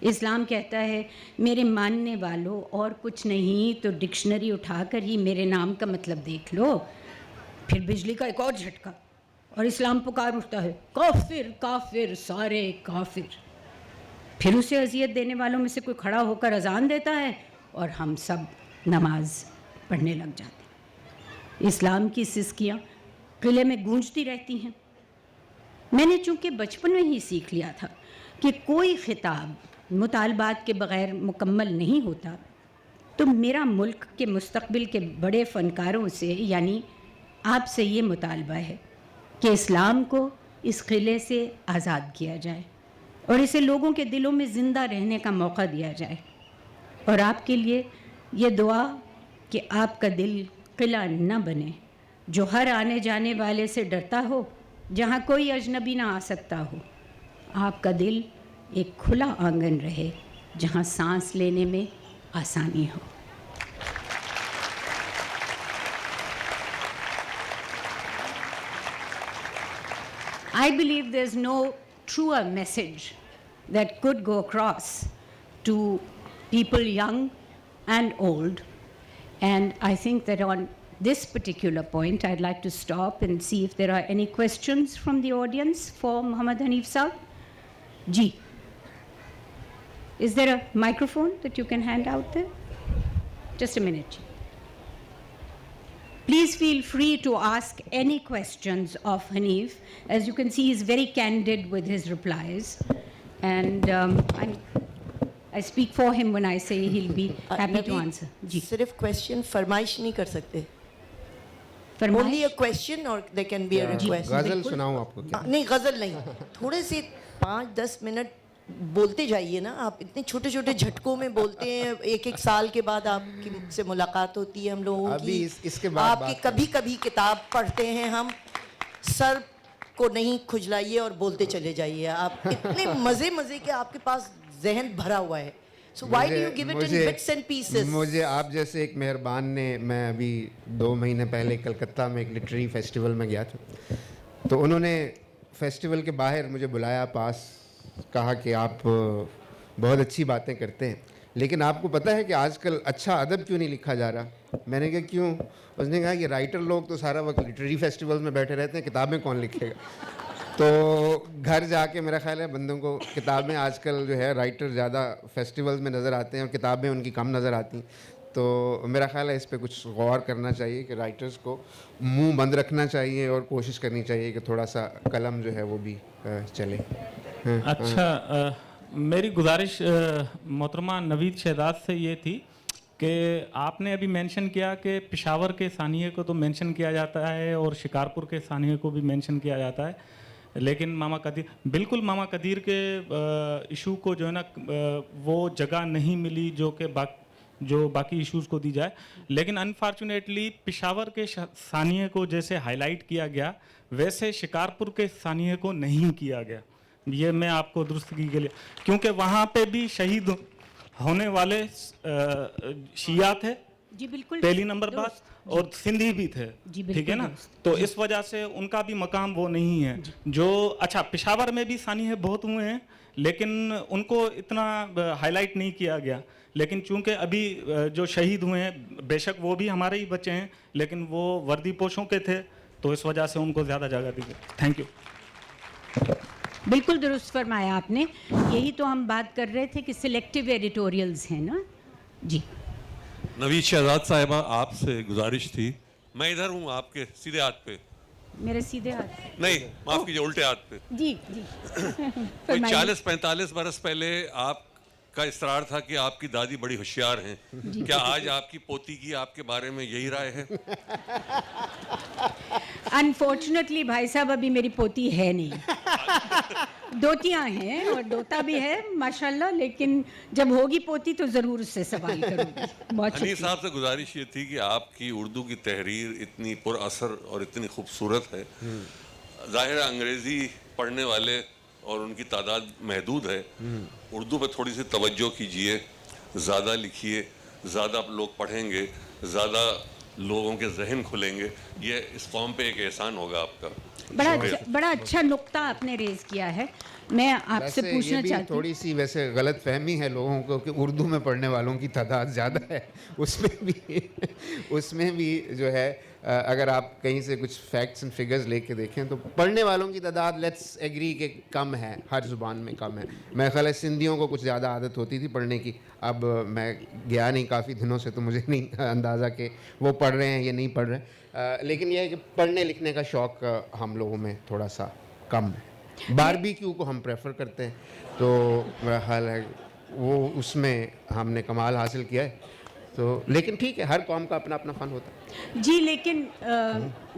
اسلام کہتا ہے میرے ماننے والوں اور کچھ نہیں تو ڈکشنری اٹھا کر ہی میرے نام کا مطلب دیکھ لو. پھر بجلی کا ایک اور جھٹکا اور اسلام پکار اٹھتا ہے کافر کافر سارے کافر. پھر اسے اذیت دینے والوں میں سے کوئی کھڑا ہو کر اذان دیتا ہے اور ہم سب نماز پڑھنے لگ جاتے ہیں. اسلام کی سسکیاں قلعے میں گونجتی رہتی ہیں. میں نے چونکہ بچپن میں ہی سیکھ لیا تھا کہ کوئی خطاب مطالبات کے بغیر مکمل نہیں ہوتا، تو میرا ملک کے مستقبل کے بڑے فنکاروں سے یعنی آپ سے یہ مطالبہ ہے کہ اسلام کو اس قلعے سے آزاد کیا جائے اور اسے لوگوں کے دلوں میں زندہ رہنے کا موقع دیا جائے. اور آپ کے لیے یہ دعا کہ آپ کا دل قلعہ نہ بنے جو ہر آنے جانے والے سے ڈرتا ہو، جہاں کوئی اجنبی نہ آ سکتا ہو. آپ کا دل ایک کھلا آنگن رہے جہاں سانس لینے میں آسانی ہو. I believe there's no truer message that could go across to people young and old. And I think that on this particular point, I'd like to stop and see if there are any questions from the audience for Mohammed Hanif Saab. Ji. Is there a microphone that you can hand out there? Just a minute, Ji. Please feel free to ask any questions of Hanif. As you can see, he's very candid with his replies. And I speak for him when I say he'll be happy to answer. Ji. صرف question فرمائش نہیں کر سکتے. فرمائش. Only a question or there can be a request. غزل سناؤں آپ کو کیا؟ نہیں غزل نہیں. تھوڑے سے 5-10 منٹ بولتے جائیے نا. آپ اتنے چھوٹے چھوٹے جھٹکوں میں بولتے ہیں. ایک ایک سال کے بعد آپ کی سے ملاقات ہوتی ہے ہم لوگوں کی. اس کے بعد آپ کی کبھی کبھی کتاب پڑھتے ہیں ہم. سر کو نہیں کھجلائیے اور بولتے چلے جائیے. آپ اتنے مزے کے آپ کے پاس ذہن بھرا ہوا ہے. So why do you give it in bits and pieces? مجھے آپ جیسے ایک مہربان نے، میں ابھی 2 مہینے پہلے کلکتہ میں ایک لٹریری فیسٹیول میں گیا تھا، تو انہوں نے فیسٹیول کے باہر مجھے بلایا پاس، کہا کہ آپ بہت اچھی باتیں کرتے ہیں، لیکن آپ کو پتہ ہے کہ آج کل اچھا ادب کیوں نہیں لکھا جا رہا؟ میں نے کہا کیوں؟ اس نے کہا کہ رائٹر لوگ تو سارا وقت لٹریری فیسٹیول میں بیٹھے رہتے ہیں، کتابیں کون لکھے گا؟ تو گھر جا کے میرا خیال ہے بندوں کو کتابیں آج کل جو ہے رائٹر زیادہ فیسٹیولز میں نظر آتے ہیں اور کتابیں ان کی کم نظر آتی ہیں. تو میرا خیال ہے اس پہ کچھ غور کرنا چاہیے کہ رائٹرز کو منہ بند رکھنا چاہیے اور کوشش کرنی چاہیے کہ تھوڑا سا قلم جو ہے وہ بھی چلے. اچھا، میری گزارش محترمہ نوید شہزاد سے یہ تھی کہ آپ نے ابھی مینشن کیا کہ پشاور کے ثانیے کو تو مینشن کیا جاتا ہے اور شکارپور کے ثانیے کو بھی مینشن کیا جاتا ہے، لیکن ماما قدیر، بالکل ماما قدیر کے ایشو کو جو ہے نا وہ جگہ نہیں ملی جو باقی ایشوز کو دی جائے. لیکن انفارچونیٹلی پشاور کے ثانیے کو جیسے ہائی لائٹ کیا گیا ویسے شکارپور کے ثانیے کو نہیں کیا گیا. یہ میں آپ کو درستگی کے لیے، کیونکہ وہاں پہ بھی شہید ہونے والے شیعہ تھے، جی بالکل پہلی نمبر بات، اور سندھی بھی تھے، ٹھیک ہے نا. تو اس وجہ سے ان کا بھی مقام وہ نہیں ہے جو. اچھا، پشاور میں بھی ثانیے بہت ہوئے ہیں لیکن ان کو اتنا ہائی لائٹ نہیں کیا گیا. لیکن چونکہ ابھی جو شہید ہوئے ہیں بے شک وہ بھی ہمارے ہی بچے ہیں لیکن وہ وردی پوشوں کے تھے تو اس وجہ سے ان کو زیادہ جگہ دی گئی. Thank you. بالکل درست فرمایا آپ نے. یہی تو ہم بات کر رہے تھے کہ سلیکٹیو ایڈیٹوریلز ہیں نا. جی نوید شہزاد صاحبہ، آپ سے گزارش تھی، میں ادھر ہوں آپ کے سیدھے ہاتھ پہ، میرے سیدھے ہاتھ، نہیں معاف کیجیے الٹے ہاتھ پہ. جی جی کوئی 40-45 برس پہلے آپ کا اصرار تھا کہ آپ کی دادی بڑی ہوشیار ہیں. کیا آج آپ کی پوتی کی آپ کے بارے میں یہی رائے ہے؟ انفارچونیٹلی بھائی صاحب ابھی میری پوتی ہے نہیں. دوتیاں ہیں اور دوتا بھی ہے ماشاءاللہ، لیکن جب ہوگی پوتی تو ضرور اس سے سوال کروں گی. بہت حنیف صاحب سے گزارش یہ تھی کہ آپ کی اردو کی تحریر اتنی پر اثر اور اتنی خوبصورت ہے. ظاہر انگریزی پڑھنے والے اور ان کی تعداد محدود ہے، اردو پہ تھوڑی سی توجہ کیجئے، زیادہ لکھیے، زیادہ لوگ پڑھیں گے، زیادہ لوگوں کے ذہن کھلیں گے, یہ اس قوم پہ ایک احسان ہوگا آپ کا. بڑا اچھا نقطہ آپ نے ریز کیا ہے. میں آپ سے پوچھنا چاہتی ہوں, تھوڑی سی ویسے غلط فہمی ہے لوگوں کو کہ اردو میں پڑھنے والوں کی تعداد زیادہ ہے. اس میں بھی جو ہے اگر آپ کہیں سے کچھ فیکٹس اینڈ فگرز لے کے دیکھیں تو پڑھنے والوں کی تعداد لیٹس ایگری کہ کم ہے, ہر زبان میں کم ہے. میرا خیال ہے سندھیوں کو کچھ زیادہ عادت ہوتی تھی پڑھنے کی. اب میں گیا نہیں کافی دنوں سے, تو مجھے نہیں اندازہ کہ وہ پڑھ رہے ہیں یا نہیں پڑھ رہے ہیں. لیکن یہ ہے کہ پڑھنے لکھنے کا شوق ہم لوگوں میں تھوڑا سا کم ہے. باربیکیو کو ہم پریفر کرتے ہیں, تو میرا خیال ہے وہ اس میں ہم نے کمال حاصل کیا ہے. تو لیکن ٹھیک ہے, ہر قوم کا اپنا اپنا فن ہوتا ہے. جی لیکن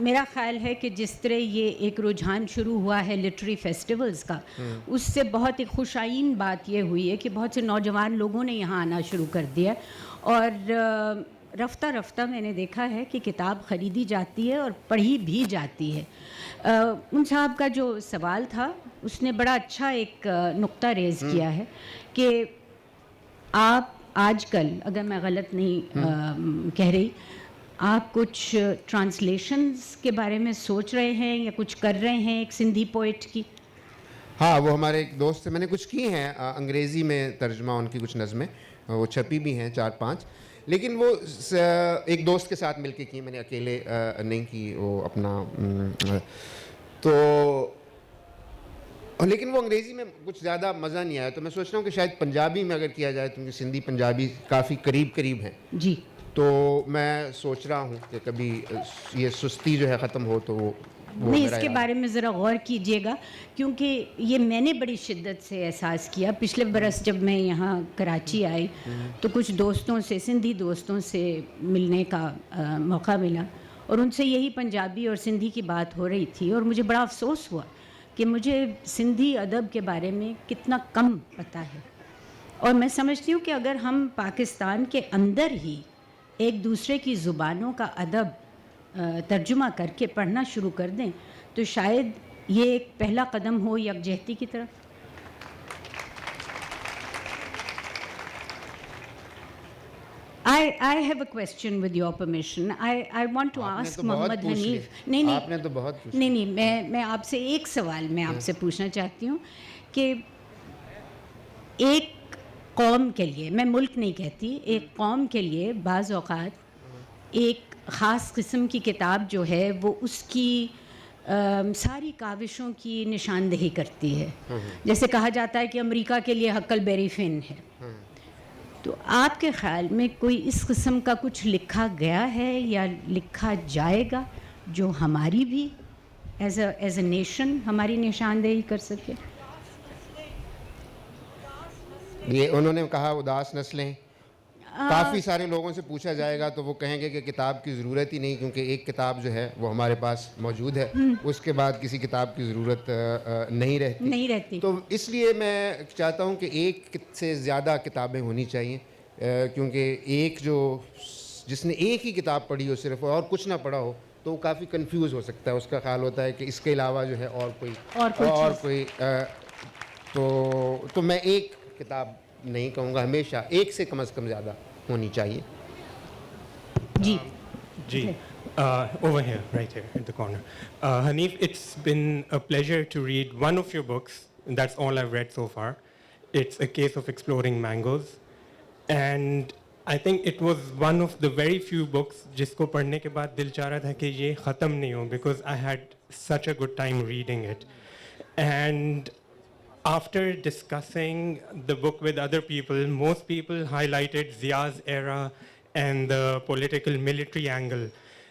میرا خیال ہے کہ جس طرح یہ ایک رجحان شروع ہوا ہے لٹری فیسٹیولز کا, اس سے بہت ایک خوش آئین بات یہ ہوئی ہے کہ بہت سے نوجوان لوگوں نے یہاں آنا شروع کر دیا, اور رفتہ رفتہ میں نے دیکھا ہے کہ کتاب خریدی جاتی ہے اور پڑھی بھی جاتی ہے. ان صاحب کا جو سوال تھا اس نے بڑا اچھا ایک نقطہ ریز کیا ہے کہ آپ آج کل, اگر میں غلط نہیں کہہ رہی, آپ کچھ ٹرانسلیشنز کے بارے میں سوچ رہے ہیں یا کچھ کر رہے ہیں ایک سندھی پوئٹ کی. ہاں, وہ ہمارے ایک دوست سے میں نے کچھ کی ہیں انگریزی میں ترجمہ, ان کی کچھ نظمیں, وہ چھپی بھی ہیں 4-5, لیکن وہ ایک دوست کے ساتھ مل کے کی, میں نے اکیلے نہیں کی وہ اپنا. تو لیکن وہ انگریزی میں کچھ زیادہ مزہ نہیں آیا, تو میں سوچ رہا ہوں کہ شاید پنجابی میں اگر کیا جائے, کیونکہ سندھی پنجابی کافی قریب ہیں. جی, تو میں سوچ رہا ہوں کہ کبھی یہ سستی جو ہے ختم ہو تو وہ نہیں, اس کے بارے میں ذرا غور کیجیے گا, کیونکہ یہ میں نے بڑی شدت سے احساس کیا. پچھلے برس جب میں یہاں کراچی آئی تو کچھ دوستوں سے, سندھی دوستوں سے ملنے کا موقع ملا, اور ان سے یہی پنجابی اور سندھی کی بات ہو رہی تھی, اور مجھے بڑا افسوس ہوا کہ مجھے سندھی ادب کے بارے میں کتنا کم پتہ ہے. اور میں سمجھتی ہوں کہ اگر ہم پاکستان کے اندر ہی ایک دوسرے کی زبانوں کا ادب ترجمہ کر کے پڑھنا شروع کر دیں تو شاید یہ ایک پہلا قدم ہو یکجہتی کی طرف. I have a question with your permission. I want to ask Mohammed Hanif. نہیں, میں آپ سے ایک سوال میں آپ سے پوچھنا چاہتی ہوں کہ ایک قوم کے لیے, میں ملک نہیں کہتی, ایک قوم کے لیے بعض اوقات ایک خاص قسم کی کتاب جو ہے وہ اس کی ساری کاوشوں کی نشاندہی کرتی ہے. جیسے کہا جاتا ہے کہ امریکہ کے لیے حقل بیری فن ہے. تو آپ کے خیال میں کوئی اس قسم کا کچھ لکھا گیا ہے یا لکھا جائے گا جو ہماری بھی ایز اے نیشن ہماری نشاندہی کر سکے؟ یہ انہوں نے کہا اداس نسلیں, کافی سارے لوگوں سے پوچھا جائے گا تو وہ کہیں گے کہ کتاب کی ضرورت ہی نہیں, کیونکہ ایک کتاب جو ہے وہ ہمارے پاس موجود ہے, اس کے بعد کسی کتاب کی ضرورت نہیں رہتی. تو اس لیے میں چاہتا ہوں کہ ایک سے زیادہ کتابیں ہونی چاہیے, کیونکہ ایک جس نے ایک ہی کتاب پڑھی ہو صرف اور کچھ نہ پڑھا ہو تو وہ کافی کنفیوز ہو سکتا ہے. اس کا خیال ہوتا ہے کہ اس کے علاوہ جو ہے اور کوئی تو میں ایک کتاب نہیں کہوں گا, ہمیشہ ایک سے کم از کم زیادہ ہونی چاہیے. جی over here, right here in the corner. Hanif, it's been a pleasure to read one of your books. That's all I've read so far. It's A Case of Exploring Mangoes. And I think it was one of the very few books jisko padhne ke baad dil cha raha tha ki ye khatam nahi ho, because I had such a good time reading it. And after discussing the book with other people, most people highlighted Zia's era and the political military angle.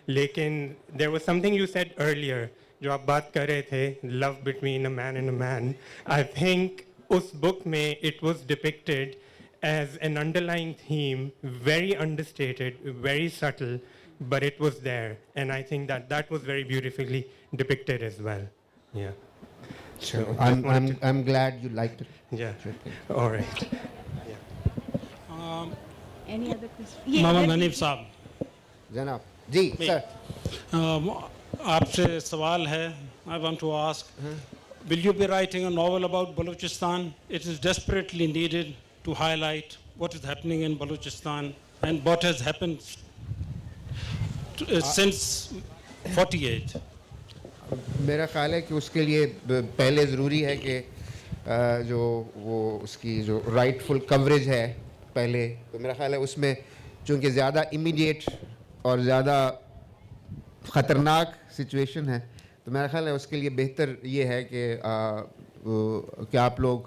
Lekin there was something you said earlier, jo aap baat kar rahe the, love between a man and a man. I think us book mein it was depicted as an underlying theme, very understated, very subtle, but it was there. And I think that was very beautifully depicted as well. Yeah. So I'm glad you liked it. Yeah. All right. Any other question? محمد حنیف صاحب, جناب جی سر, آپ سے سوال ہے. I want to ask, will you be writing a novel about Balochistan? It is desperately needed to highlight what is happening in Balochistan and what has happened since 48. میرا خیال ہے کہ اس کے لیے پہلے ضروری ہے کہ جو وہ اس کی جو رائٹ فل کوریج ہے پہلے، تو میرا خیال ہے اس میں چونکہ زیادہ امیڈیٹ اور زیادہ خطرناک سچویشن ہے، تو میرا خیال ہے اس کے لیے بہتر یہ ہے کہ آپ لوگ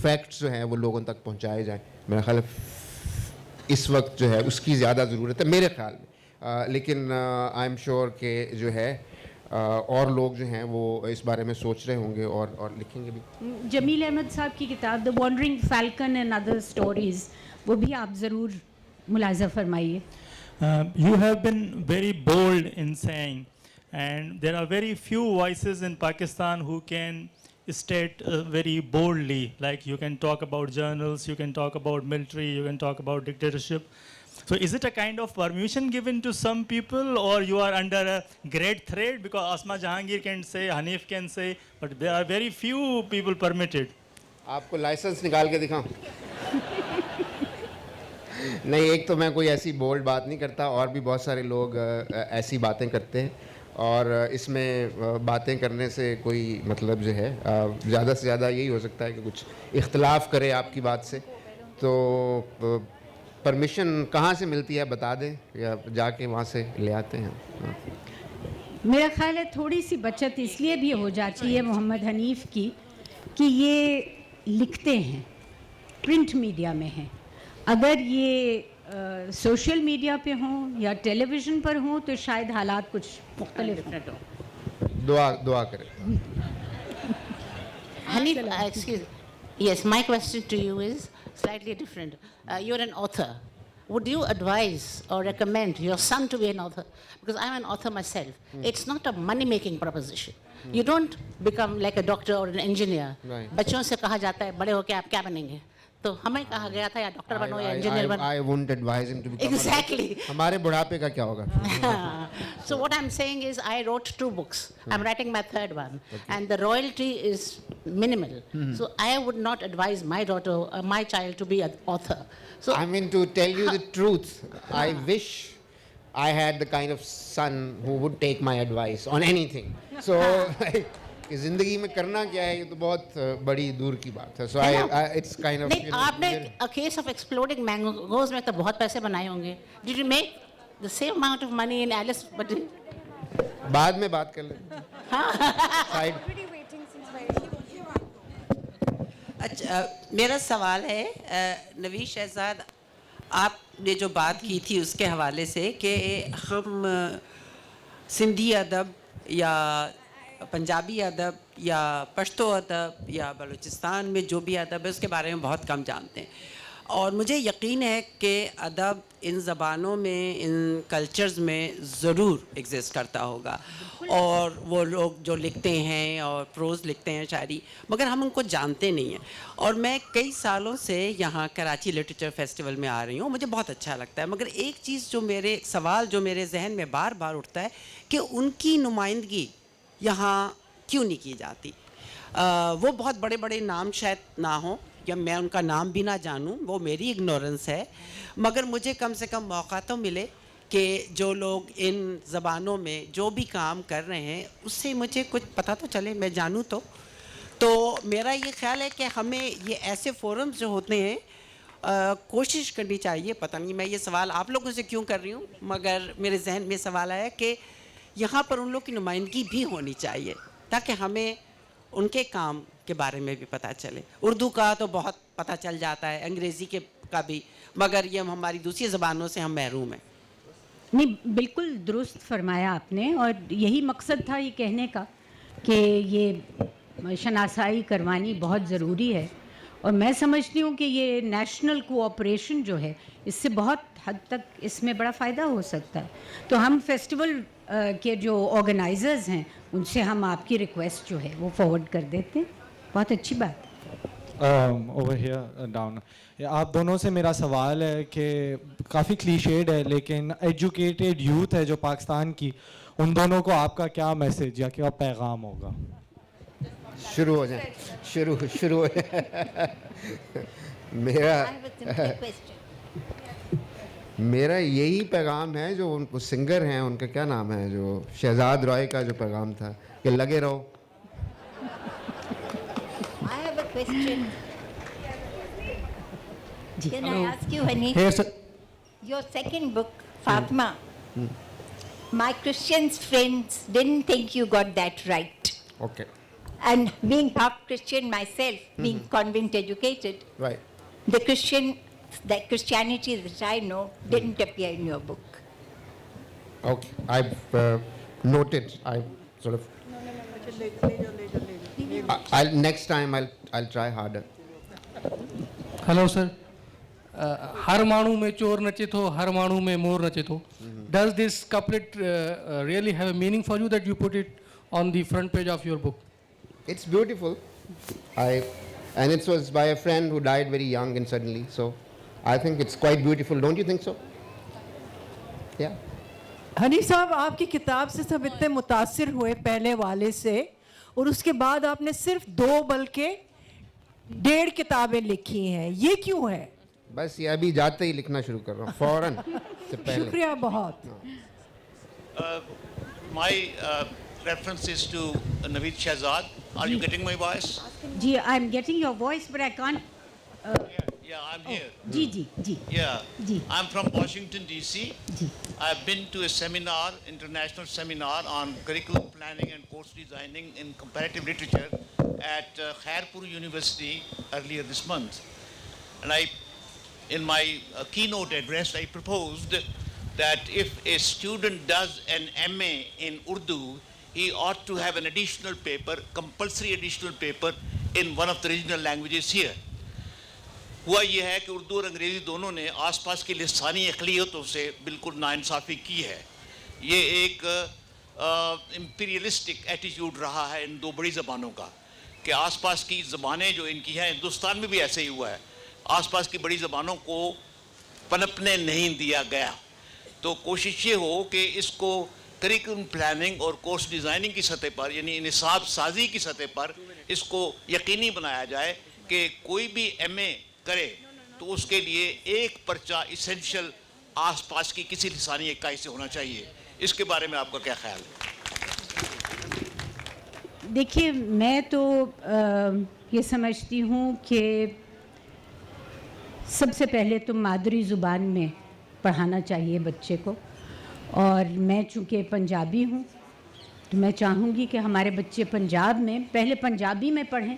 فیکٹس جو ہیں وہ لوگوں تک پہنچائے جائیں. میرا خیال ہے اس وقت جو ہے اس کی زیادہ ضرورت ہے میرے خیال میں. لیکن آئی ایم شیور کہ جو ہے اور لوگ جو ہیں وہ اس بارے میں سوچ رہے ہوں گے اور لکھیں گے بھی. جمیل احمد صاحب کی کتاب the wandering falcon and other stories, وہ بھی آپ ضرور ملاحظہ فرمائیے. You have been very bold in saying, and there are very few voices in Pakistan who can state very boldly, like you can talk about journals, you can talk about military, you can talk about dictatorship. So is it a kind of permission given to some people, or you are under a great threat? Because Asma Jahangir can say, Hanif can say, but there are very few people permitted. آپ کو licence نکال کے دکھاؤں؟ نہیں، ایک تو میں کوئی ایسی بولڈ بات نہیں کرتا، اور بھی بہت سارے لوگ ایسی باتیں کرتے ہیں، اور اس میں باتیں کرنے سے کوئی مطلب جو ہے زیادہ سے زیادہ یہی ہو سکتا ہے کہ کچھ اختلاف کرے آپ کی بات سے. تو پرمیشن کہاں سے ملتی ہے بتا دیں، یا جا کے وہاں سے لے آتے ہیں. میرا خیال ہے تھوڑی سی بچت اس لیے بھی ہو جاتی ہے محمد حنیف کی کہ یہ لکھتے ہیں، پرنٹ میڈیا میں ہیں. اگر یہ سوشل میڈیا پہ ہوں یا ٹیلی ویژن پر ہوں تو شاید حالات کچھ مختلف ہوں. دعا کریں. Hanif, excuse me. Yes, my question to you is slightly different. You're an author. Would you advise or recommend your son to be an author? Because I'm an author myself. It's not a money-making proposition. You don't become like a doctor or an engineer. بچوں سے کہا جاتا ہے بڑے ہو کے آپ کیا بنیں گے، تو ہمیں کہا گیا تھا یا ڈاکٹر بنو یا انجینئر بنو. I wouldn't advise him to become Exactly. ہمارے بڑھاپے کا کیا ہوگا. So what I'm saying is I wrote 2 books. I'm writing my 3rd one. And the royalty is minimal. So I would not advise my daughter or my child to be an author. So I mean, to tell you the truth, I wish I had the kind of son who would take my advice on anything. So کہ زندگی میں کرنا کیا ہے، یہ تو بہت بڑی دور کی بات ہے. So it's kind of. نہیں، آپ نے A Case of Exploding Mangoes میں تو بہت پیسے بنائے ہوں گے. Did you make the same amount of money in Alice? بعد میں بات کر لیں. اچھا، میرا سوال ہے نوید شہزاد، آپ نے جو بات کی تھی اس کے حوالے سے کہ ہم سندھی ادب یا پنجابی ادب یا پشتو ادب یا بلوچستان میں جو بھی ادب ہے اس کے بارے میں بہت کم جانتے ہیں، اور مجھے یقین ہے کہ ادب ان زبانوں میں، ان کلچرز میں ضرور ایگزسٹ کرتا ہوگا، اور وہ لوگ جو لکھتے ہیں اور پروز لکھتے ہیں شاعری، مگر ہم ان کو جانتے نہیں ہیں. اور میں کئی سالوں سے یہاں کراچی لٹریچر فیسٹیول میں آ رہی ہوں، مجھے بہت اچھا لگتا ہے، مگر ایک چیز جو میرے سوال جو میرے ذہن میں بار بار اٹھتا ہے کہ ان کی نمائندگی یہاں کیوں نہیں کی جاتی. وہ بہت بڑے بڑے نام شاید نہ ہوں، یا میں ان کا نام بھی نہ جانوں، وہ میری اگنورنس ہے، مگر مجھے کم سے کم موقع تو ملے کہ جو لوگ ان زبانوں میں جو بھی کام کر رہے ہیں اس سے مجھے کچھ پتہ تو چلے، میں جانوں تو میرا یہ خیال ہے کہ ہمیں یہ ایسے فورمز جو ہوتے ہیں کوشش کرنی چاہیے. پتہ نہیں میں یہ سوال آپ لوگوں سے کیوں کر رہی ہوں، مگر میرے ذہن میں سوال آیا کہ یہاں پر ان لوگ کی نمائندگی بھی ہونی چاہیے تاکہ ہمیں ان کے کام کے بارے میں بھی پتہ چلے. اردو کا تو بہت پتہ چل جاتا ہے، انگریزی کا بھی، مگر یہ ہماری دوسری زبانوں سے ہم محروم ہیں. نہیں، بالکل درست فرمایا آپ نے، اور یہی مقصد تھا یہ کہنے کا کہ یہ شناسائی کروانی بہت ضروری ہے. اور میں سمجھتی ہوں کہ یہ نیشنل کوآپریشن جو ہے اس سے بہت حد تک اس میں بڑا فائدہ ہو سکتا ہے. تو ہم فیسٹیول کے جو آرگنائزرز ہیں ان سے ہم آپ کی ریکویسٹ جو ہے وہ فارورڈ کر دیتے ہیں. بہت اچھی بات. Over here down. آپ دونوں سے میرا سوال ہے کہ کافی کلیشیڈ ہے لیکن ایجوکیٹڈ یوتھ ہے جو پاکستان کی، ان دونوں کو آپ کا کیا میسج یا کیا پیغام ہوگا؟ شروع ہو جائیں. شروع ہو جائیں. میرا میرا یہی پیغام ہے جو ان کو سنگر ہیں ان کا کیا نام ہے جو شہزاد رائے کا جو پیغام تھا کہ لگے رہو. I have a question. Can I ask you, Hanif? Yes, sir. Your second book, Fatima. My Christian friends didn't think you got that right. Okay. And being half Christian myself, being convent educated, Right. the Christianity that I know didn't appear in your book. Okay. I've noted. I sort of. Next time I'll try harder. Hello, sir. हर माण्हू में चोर नचे थो, हर माण्हू में मोर नचे थो. Does this couplet really have a meaning for you that you put it on the front page of your book? It's beautiful. And it was by a friend who died very young and suddenly. So I think it's quite beautiful. Don't you think so? Yeah. Hanif साहब, आपकी किताब से सब इतने मुतासिर हुए पहले वाले से, और उसके बाद आपने सिर्फ 2 बल्कि 1.5 किताबें लिखी हैं. ये क्यों है? बस ये अभी जाते ही लिखना शुरू कर रहा हूँ फौरन से पहले. शुक्रिया बहुत. My reference is to Navid Shahzad. Are you getting my voice? Ji, I'm getting your voice, but I can't. Yeah, I'm here. Ji. Yeah. Ji. I'm from Washington, D.C. Ji. I've been to a seminar, international seminar on curriculum planning and course designing in comparative literature at Khairpur University earlier this month. And in my keynote address, I proposed that if a student does an MA in Urdu, he ought to have an additional paper, compulsory additional paper in one of the regional languages here. हुआ ये है कि उर्दू और अंग्रेज़ी दोनों ने आसपास की लिसानी अक़लियतों से बिल्कुल नाइंसाफ़ी की है. ये एक इम्पीरियलिस्टिक एटीट्यूड रहा है इन 2 बड़ी ज़बानों का कि आसपास की ज़बानें जो इनकी हैं, हिंदुस्तान में भी ऐसे ही हुआ है, आसपास की बड़ी ज़बानों को पनपने नहीं दिया गया. तो कोशिश ये हो कि इसको करिकुलम प्लानिंग और कोर्स डिज़ाइनिंग की सतह पर, यानी निसाब साजी की सतह पर इसको यकीनी बनाया जाए कि कोई भी MA करे तो उसके लिए एक पर्चा इसेंशियल आसपास की किसी लिसानी इकाई से होना चाहिए. इसके बारे में आपका क्या ख्याल है? देखिए, मैं तो ये समझती हूँ कि सबसे पहले तो मादरी ज़ुबान में पढ़ाना चाहिए बच्चे को, और मैं चूँकि पंजाबी हूँ तो मैं चाहूँगी कि हमारे बच्चे पंजाब में पहले पंजाबी में पढ़ें,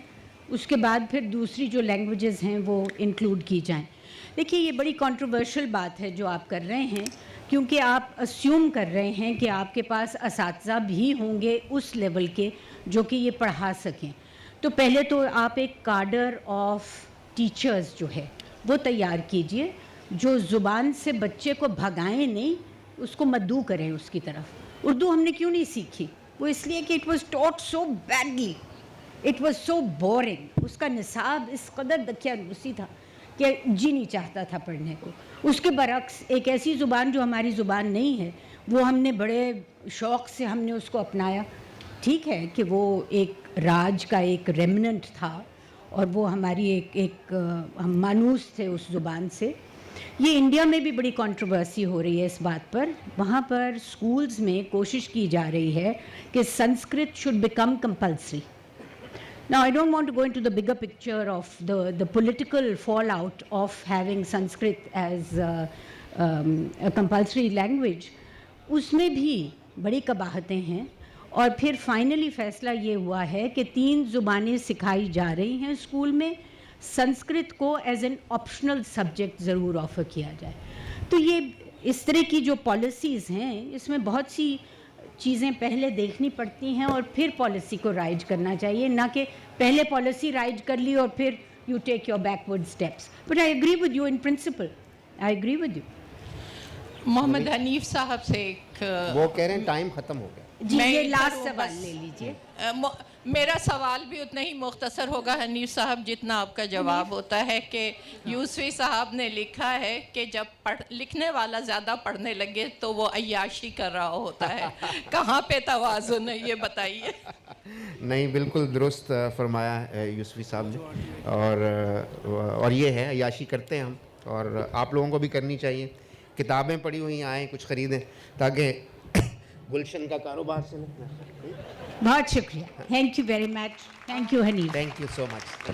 उसके बाद फिर दूसरी जो लैंग्वेजेस हैं वो इंक्लूड की जाएं. देखिए, ये बड़ी कंट्रोवर्शियल बात है जो आप कर रहे हैं, क्योंकि आप अस्यूम कर रहे हैं कि आपके पास असातिज़ा भी होंगे उस लेवल के जो कि ये पढ़ा सकें. तो पहले तो आप एक काडर ऑफ टीचर्स जो है वो तैयार कीजिए जो ज़ुबान से बच्चे को भगाएं नहीं, उसको मद्दू करें उसकी तरफ. उर्दू हमने क्यों नहीं सीखी? वो इसलिए कि it was taught so badly, it was so boring. उसका निसाब इस कदर दकियानूसी था कि जी नहीं चाहता था पढ़ने को. उसके बरक्स एक ऐसी ज़ुबान जो हमारी ज़ुबान नहीं है, वो हमने बड़े शौक़ से हमने उसको अपनाया. ठीक है कि वो एक राज का एक रेमिनेंट था और वो हमारी हम मानूस थे उस ज़ुबान से. ये इंडिया में भी बड़ी कंट्रोवर्सी हो रही है इस बात पर. वहाँ पर स्कूल्स में कोशिश की जा रही है कि Sanskrit should become compulsory. Now, I don't want to go into the bigger picture of the political fallout of having Sanskrit as a compulsory language. उसमें भी बड़ी कबाहतें हैं, और फिर फाइनली फ़ैसला ये हुआ है कि 3 ज़ुबानें सिखाई जा रही हैं स्कूल में. संस्कृत को एज एन ऑप्शनल सब्जेक्ट ज़रूर ऑफ़र किया जाए. तो ये इस तरह की जो पॉलिसीज़ हैं, इसमें बहुत सी चीज़ें पहले देखनी पड़ती हैं और फिर पॉलिसी को राइज करना चाहिए, ना कि पहले पॉलिसी राइज कर ली और फिर you take your backward steps. But I agree with you in principle, I agree with you. Mohammad Hanif sahab से एक वो कह रहे हैं टाइम ख़त्म हो गया. जी, ये लास्ट सवाल ले लीजिए. मेरा सवाल भी उतना ही मुख्तसर होगा हनीफ साहब जितना आपका जवाब होता है कि यूसुफी साहब ने लिखा है कि जब लिखने वाला ज़्यादा पढ़ने लगे तो वो अय्याशी कर रहा होता है. कहाँ पे तवाज़ुन है, ये बताइए. नहीं, बिल्कुल दुरुस्त फरमाया है यूसुफी साहब ने. और ये है, अय्याशी करते हैं हम, और आप लोगों को भी करनी चाहिए. کتابیں پڑھی ہوئی آئیں, کچھ خریدیں تاکہ گلشن کا کاروبار چلے. بہت شکریہ. Thank you very much. Thank you Hanif. Thank you so much.